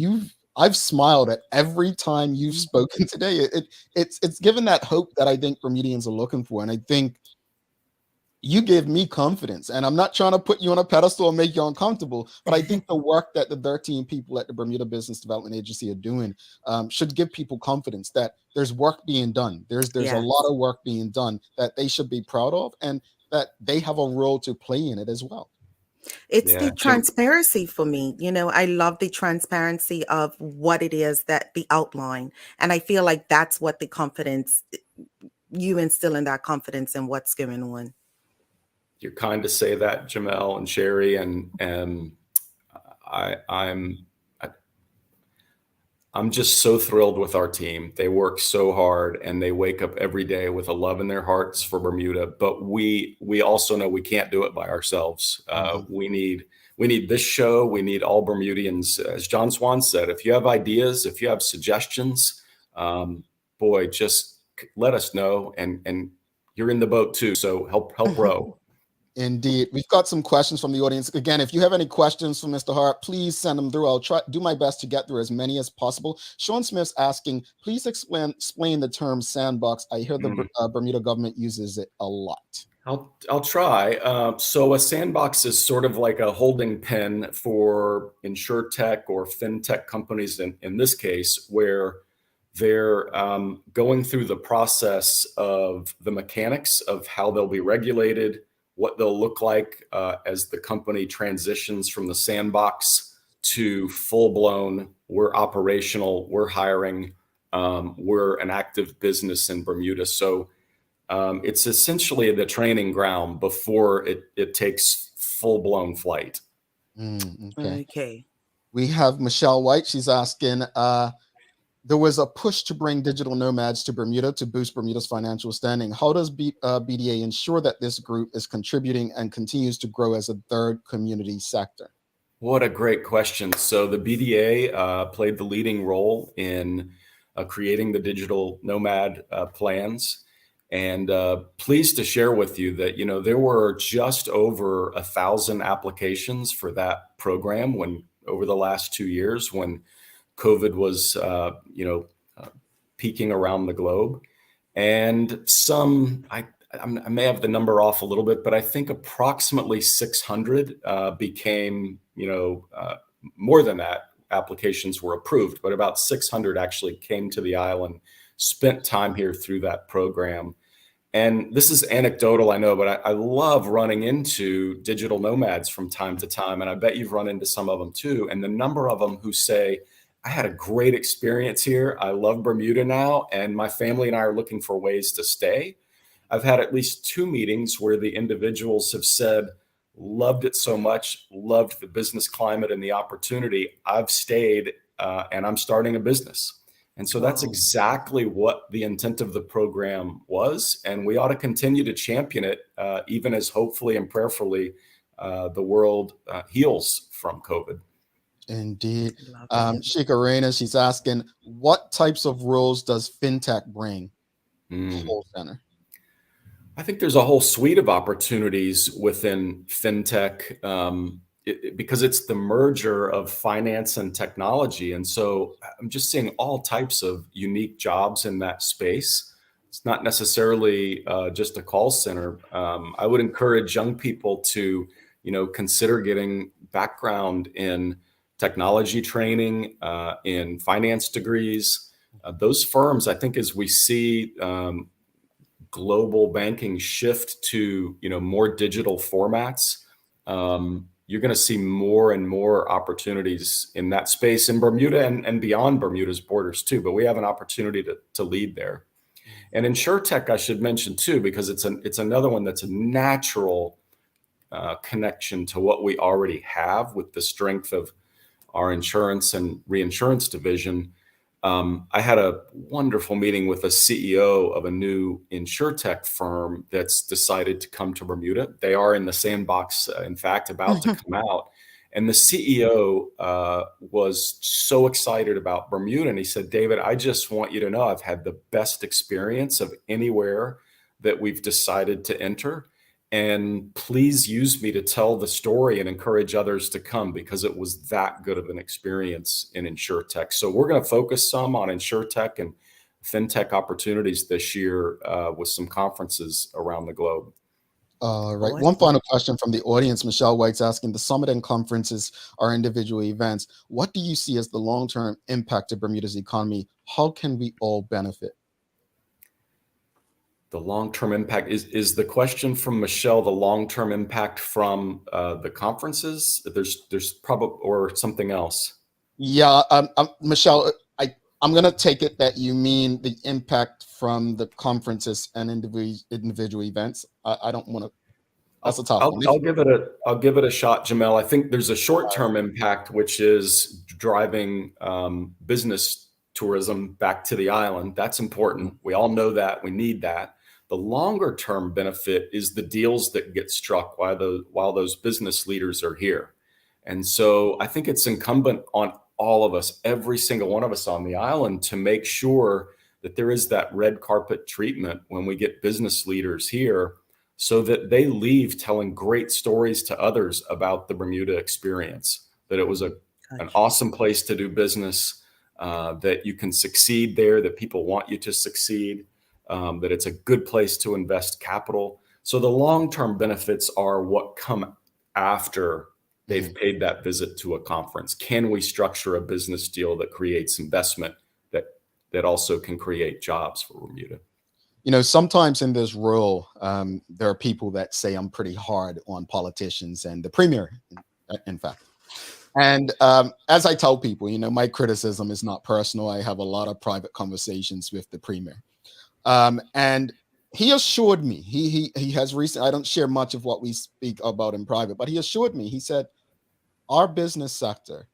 I've smiled at every time you've spoken today. It's given that hope that I think Bermudians are looking for, and I think you give me confidence. And I'm not trying to put you on a pedestal and make you uncomfortable, but I think the work that the 13 people at the Bermuda Business Development Agency are doing should give people confidence that there's work being done. There's a lot of work being done that they should be proud of, and that they have a role to play in it as well. It's the transparency for me. You know, I love the transparency of what it is, that the outline. And I feel like that's what the confidence, you instill in that confidence in what's going on. You're kind to say that, Jamel and Sherry, and I'm just so thrilled with our team. They work so hard and they wake up every day with a love in their hearts for Bermuda. But we also know we can't do it by ourselves. We need this show. We need all Bermudians. As John Swan said, if you have ideas, if you have suggestions, boy, just let us know. And you're in the boat too. So help row. Indeed. We've got some questions from the audience. Again, if you have any questions for Mr. Hart, please send them through. I'll try do my best to get through as many as possible. Sean Smith's asking, please explain the term sandbox. I hear the Bermuda government uses it a lot. I'll try. So a sandbox is sort of like a holding pen for insurtech or fintech companies in this case, where they're going through the process of the mechanics of how they'll be regulated, what they'll look like as the company transitions from the sandbox to full-blown, we're operational, we're hiring, we're an active business in Bermuda. So it's essentially the training ground before it takes full-blown flight. Okay. We have Michelle White. She's asking, there was a push to bring digital nomads to Bermuda to boost Bermuda's financial standing. How does BDA ensure that this group is contributing and continues to grow as a third community sector? What a great question. So the BDA played the leading role in creating the digital nomad plans. And pleased to share with you that, there were just over 1,000 applications for that program over the last 2 years when COVID was, peaking around the globe. And I may have the number off a little bit, but I think approximately 600 became, more than that, applications were approved, but about 600 actually came to the island, spent time here through that program. And this is anecdotal, I know, but I love running into digital nomads from time to time. And I bet you've run into some of them too. And the number of them who say, I had a great experience here. I love Bermuda now, and my family and I are looking for ways to stay. I've had at least 2 meetings where the individuals have said, loved it so much, loved the business climate and the opportunity. I've stayed and I'm starting a business. And so that's exactly what the intent of the program was. And we ought to continue to champion it, even as hopefully and prayerfully the world heals from COVID. Indeed. Shika Reyna, she's asking, what types of roles does fintech bring to Call Center? I think there's a whole suite of opportunities within fintech because it's the merger of finance and technology. And so I'm just seeing all types of unique jobs in that space. It's not necessarily just a call center. I would encourage young people to, consider getting background in technology training, in finance degrees. Those firms, I think, as we see global banking shift to more digital formats, you're going to see more and more opportunities in that space in Bermuda and beyond Bermuda's borders too. But we have an opportunity to lead there. And InsurTech, I should mention too, because it's another one that's a natural connection to what we already have with the strength of our insurance and reinsurance division. I had a wonderful meeting with a CEO of a new InsurTech firm that's decided to come to Bermuda. They are in the sandbox, in fact, about to come out. And the CEO was so excited about Bermuda. And he said, David, I just want you to know I've had the best experience of anywhere that we've decided to enter. And please use me to tell the story and encourage others to come, because it was that good of an experience in InsurTech. So we're going to focus some on InsurTech and fintech opportunities this year with some conferences around the globe. Right. One final question from the audience. Michelle White's asking, the summit and conferences are individual events. What do you see as the long-term impact to Bermuda's economy? How can we all benefit? The long-term impact is the question from Michelle, the long-term impact from the conferences? There's probably, or something else. Yeah, Michelle, I'm going to take it that you mean the impact from the conferences and individual events. I don't want to. That's a tough one. I'll give it a shot, Jamel. I think there's a short-term impact, which is driving business tourism back to the island. That's important. We all know that. We need that. The longer term benefit is the deals that get struck while those business leaders are here. And so I think it's incumbent on all of us, every single one of us on the island, to make sure that there is that red carpet treatment when we get business leaders here, so that they leave telling great stories to others about the Bermuda experience, that it was an awesome place to do business, that you can succeed there, that people want you to succeed. That it's a good place to invest capital. So the long-term benefits are what come after they've paid that visit to a conference. Can we structure a business deal that creates investment that also can create jobs for Bermuda? Sometimes in this role, there are people that say I'm pretty hard on politicians and the premier, in fact. And as I tell people, my criticism is not personal. I have a lot of private conversations with the premier. And he assured me, he has recently, I don't share much of what we speak about in private, but he assured me, he said, our business sector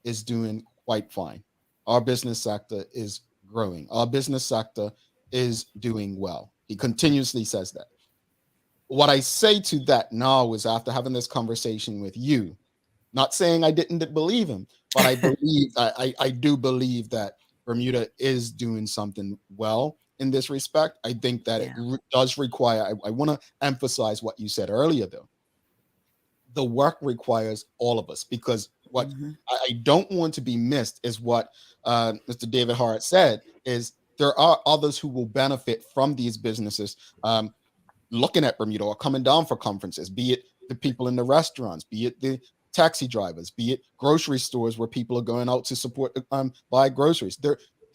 is doing quite fine. Our business sector is growing. Our business sector is doing well. He continuously says that. What I say to that now is, after having this conversation with you, not saying I didn't believe him, but I believe, I do believe that Bermuda is doing something well in this respect. I think that it does require, I want to emphasize what you said earlier, though. The work requires all of us, because what I don't want to be missed is what Mr. David Hart said, is there are others who will benefit from these businesses looking at Bermuda or coming down for conferences, be it the people in the restaurants, be it the taxi drivers, be it grocery stores where people are going out to support, buy groceries.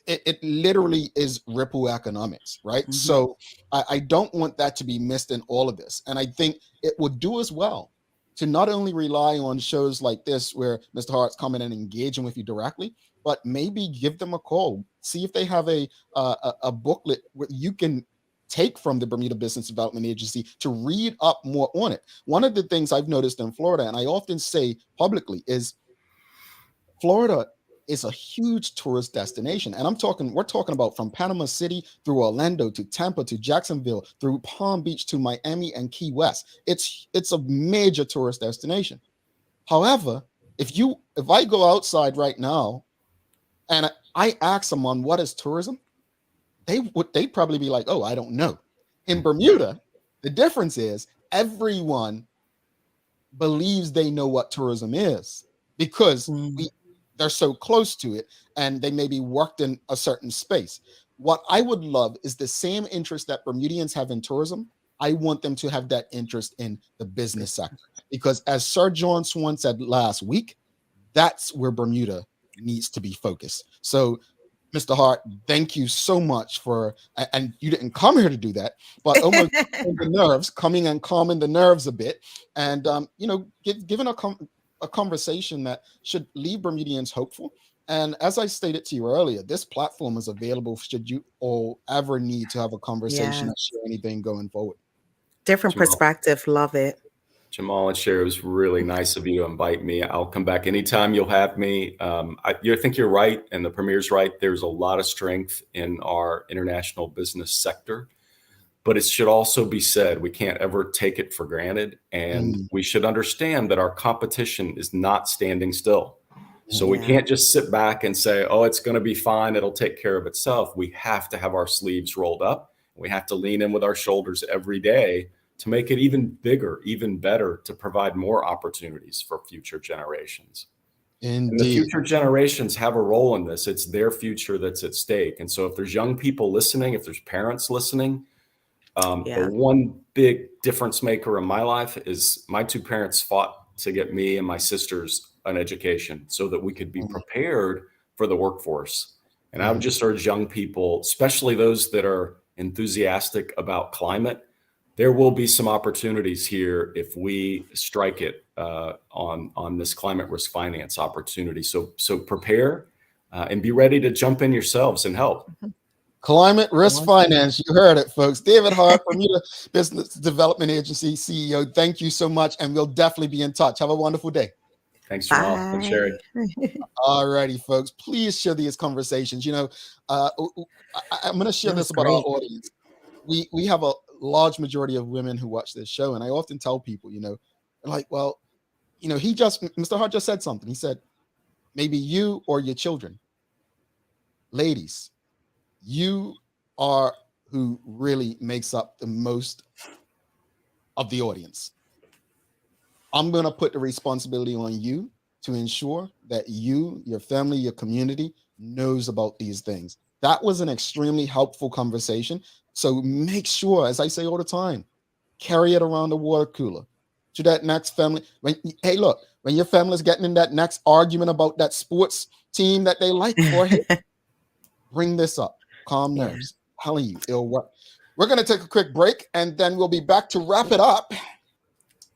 It literally is ripple economics, right? So I don't want that to be missed in all of this. And I think it would do us well to not only rely on shows like this, where Mr. Hart's coming and engaging with you directly, but maybe give them a call, see if they have a booklet where you can take from the Bermuda Business Development Agency to read up more on it. One of the things I've noticed in Florida, and I often say publicly, is Florida is a huge tourist destination. And we're talking about from Panama City through Orlando to Tampa to Jacksonville, through Palm Beach to Miami and Key West. It's a major tourist destination. However, if I go outside right now and I ask someone what is tourism, they'd probably be like, oh, I don't know. In Bermuda, the difference is everyone believes they know what tourism is because they're so close to it and they maybe worked in a certain space. What I would love is the same interest that Bermudians have in tourism. I want them to have that interest in the business sector because, as Sir John Swan said last week, that's where Bermuda needs to be focused. So, Mr. Hart, thank you so much and you didn't come here to do that, but almost coming and calming the nerves a bit, and giving a conversation that should leave Bermudians hopeful. And as I stated to you earlier, this platform is available should you all ever need to have a conversation or share anything going forward. Different perspective. Love it. Jamal and Sherry, it was really nice of you to invite me. I'll come back anytime you'll have me. I think you're right, and the Premier's right. There's a lot of strength in our international business sector, but it should also be said, we can't ever take it for granted, and we should understand that our competition is not standing still. So we can't just sit back and say, oh, it's going to be fine, it'll take care of itself. We have to have our sleeves rolled up. We have to lean in with our shoulders every day to make it even bigger, even better, to provide more opportunities for future generations. And the future generations have a role in this. It's their future that's at stake. And so if there's young people listening, if there's parents listening, the one big difference maker in my life is my two parents fought to get me and my sisters an education so that we could be prepared for the workforce. And I would just urge young people, especially those that are enthusiastic about climate, there will be some opportunities here if we strike it on this climate risk finance opportunity. So prepare and be ready to jump in yourselves and help. Climate risk finance. You heard it, folks. David Hart, Bermuda Business Development Agency CEO. Thank you so much. And we'll definitely be in touch. Have a wonderful day. Thanks, Jamal. Thanks, Sherry. All righty, folks. Please share these conversations. I'm going to share this about our audience. We have a large majority of women who watch this show, and I often tell people, Mr. Hart just said something. He said, maybe you or your children. Ladies, you are who really makes up the most of the audience. I'm going to put the responsibility on you to ensure that you, your family, your community knows about these things. That was an extremely helpful conversation. So make sure, as I say all the time, carry it around the water cooler to that next family. When your family is getting in that next argument about that sports team that they like, or bring this up. Calm nerves. Telling you, it'll work. We're going to take a quick break, and then we'll be back to wrap it up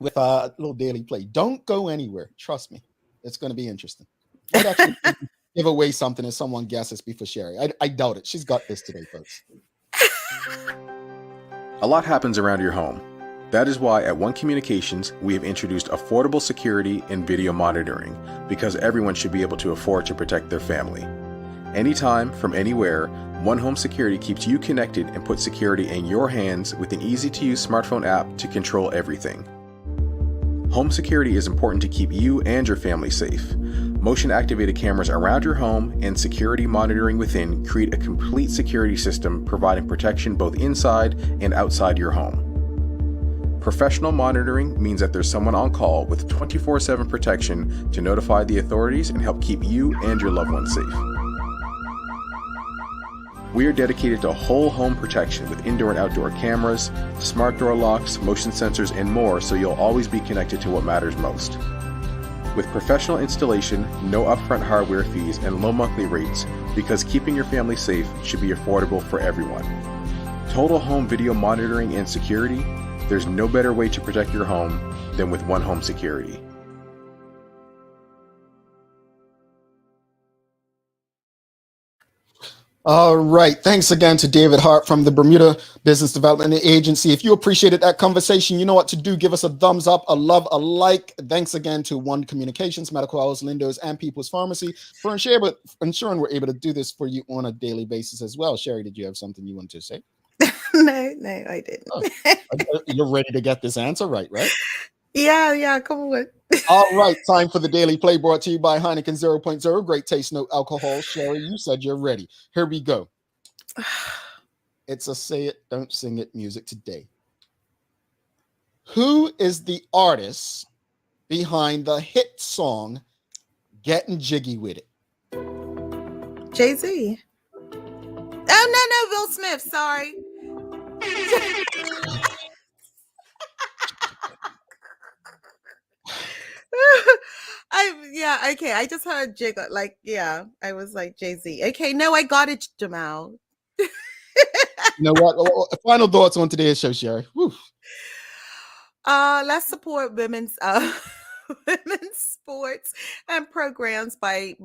with a little daily play. Don't go anywhere. Trust me. It's going to be interesting. I'd actually give away something if someone guesses before Sherry. I doubt it. She's got this today, folks. A lot happens around your home. That is why at One Communications, we have introduced affordable security and video monitoring, because everyone should be able to afford to protect their family. Anytime, from anywhere, One Home Security keeps you connected and puts security in your hands with an easy-to-use smartphone app to control everything. Home security is important to keep you and your family safe. Motion-activated cameras around your home and security monitoring within create a complete security system providing protection both inside and outside your home. Professional monitoring means that there's someone on call with 24/7 protection to notify the authorities and help keep you and your loved ones safe. We are dedicated to whole home protection with indoor and outdoor cameras, smart door locks, motion sensors, and more, so you'll always be connected to what matters most. With professional installation, no upfront hardware fees, and low monthly rates, because keeping your family safe should be affordable for everyone. Total home video monitoring and security, there's no better way to protect your home than with One Home Security. All right. Thanks again to David Hart from the Bermuda Business Development Agency. If you appreciated that conversation, you know what to do. Give us a thumbs up, a love, a like. Thanks again to One Communications, Medical House, Lindo's, and People's Pharmacy for ensuring we're able to do this for you on a daily basis as well. Sherry, did you have something you wanted to say? No, I didn't. Oh, you're ready to get this answer right? Yeah, come on. All right, time for the Daily Play brought to you by Heineken 0.0. Great taste, no alcohol. Sherry, you said you're ready. Here we go. It's a say it, don't sing it music today. Who is the artist behind the hit song Getting Jiggy With It? Jay-Z. Oh, no, Will Smith. Sorry. Okay. I just heard jiggle. I was like Jay-Z. Okay, no, I got it, Jamal. You know what? Final thoughts on today's show, Sherry. Whew. Let's support women's sports and programs by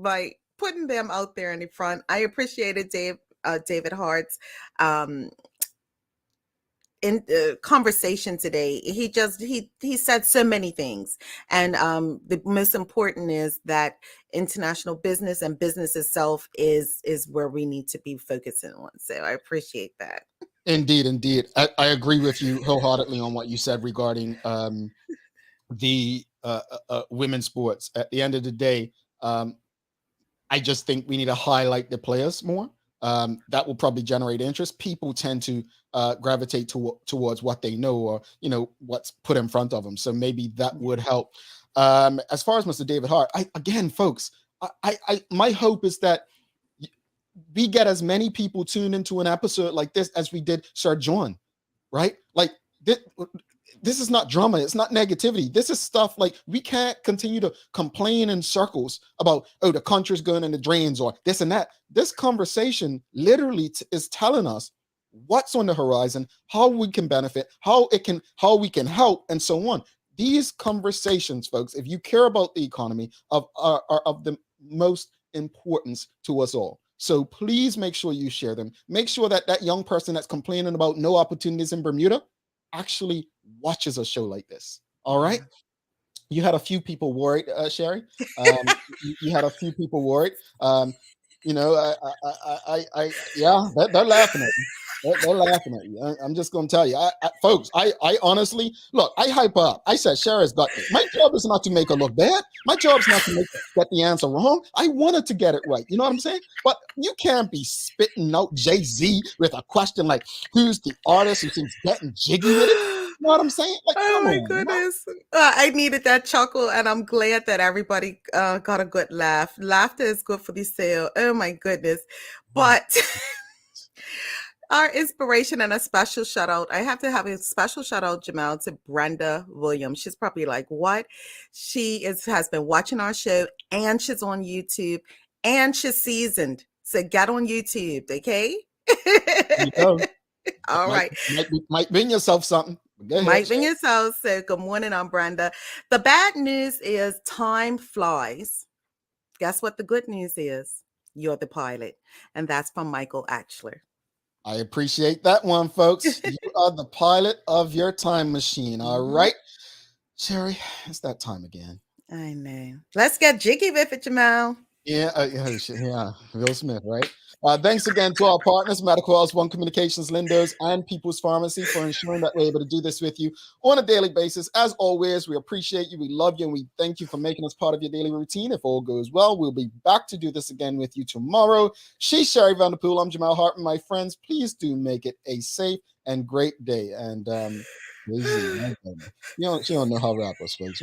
putting them out there in the front. I appreciated David Hart's in conversation today. He said so many things, and the most important is that international business and business itself is where we need to be focusing on. So I appreciate that. Indeed. I agree with you wholeheartedly on what you said regarding the women's sports. At the end of the day, I just think we need to highlight the players more. That will probably generate interest. People tend to gravitate towards what they know, or what's put in front of them. So maybe that would help. As far as Mr. David Hart, folks, my hope is that we get as many people tuned into an episode like this as we did Sir John, right? Like this is not drama. It's not negativity. This is stuff like we can't continue to complain in circles about, the country's going in the drains or this and that. This conversation literally is telling us what's on the horizon, how we can benefit, how we can help, and so on. These conversations, folks, if you care about the economy, are of the most importance to us all. So please make sure you share them. Make sure that young person that's complaining about no opportunities in Bermuda actually watches a show like this. All right. You had a few people worried, Sherry. You had a few people worried. They're laughing at you. They're laughing at you. I'm just going to tell you, folks, I honestly, look, I hype up. I said, Sherry's got this. My job is not to make her look bad. My job is not to get the answer wrong. I wanted to get it right. You know what I'm saying? But you can't be spitting out Jay-Z with a question like, who's the artist who seems getting jiggy with it? You know what I'm saying? Like, oh my goodness. I needed that chuckle, and I'm glad that everybody got a good laugh. Laughter is good for the sale. Oh my goodness. But our inspiration and a special shout out. I have to have a special shout out, Jamal, to Brenda Williams. She's probably like, what? She has been watching our show, and she's on YouTube, and she's seasoned. So get on YouTube, okay? There you go. All right. Might win yourself something. Might win yourself. So good morning, I'm Brenda. The bad news is time flies. Guess what the good news is? You're the pilot. And that's from Michael Axler. I appreciate that one, folks. You are the pilot of your time machine. All right. Sherry, it's that time again. I know. Let's get jiggy with it, Jamal. Yeah. Will Smith, right? Thanks again to our partners, Medical House, One Communications, Lindo's, and People's Pharmacy for ensuring that we're able to do this with you on a daily basis. As always, we appreciate you, we love you, and we thank you for making us part of your daily routine. If all goes well, we'll be back to do this again with you tomorrow. She's Sherry Vanderpool. I'm Jamal Hart, and my friends, please do make it a safe and great day. And she don't know how rappers, folks.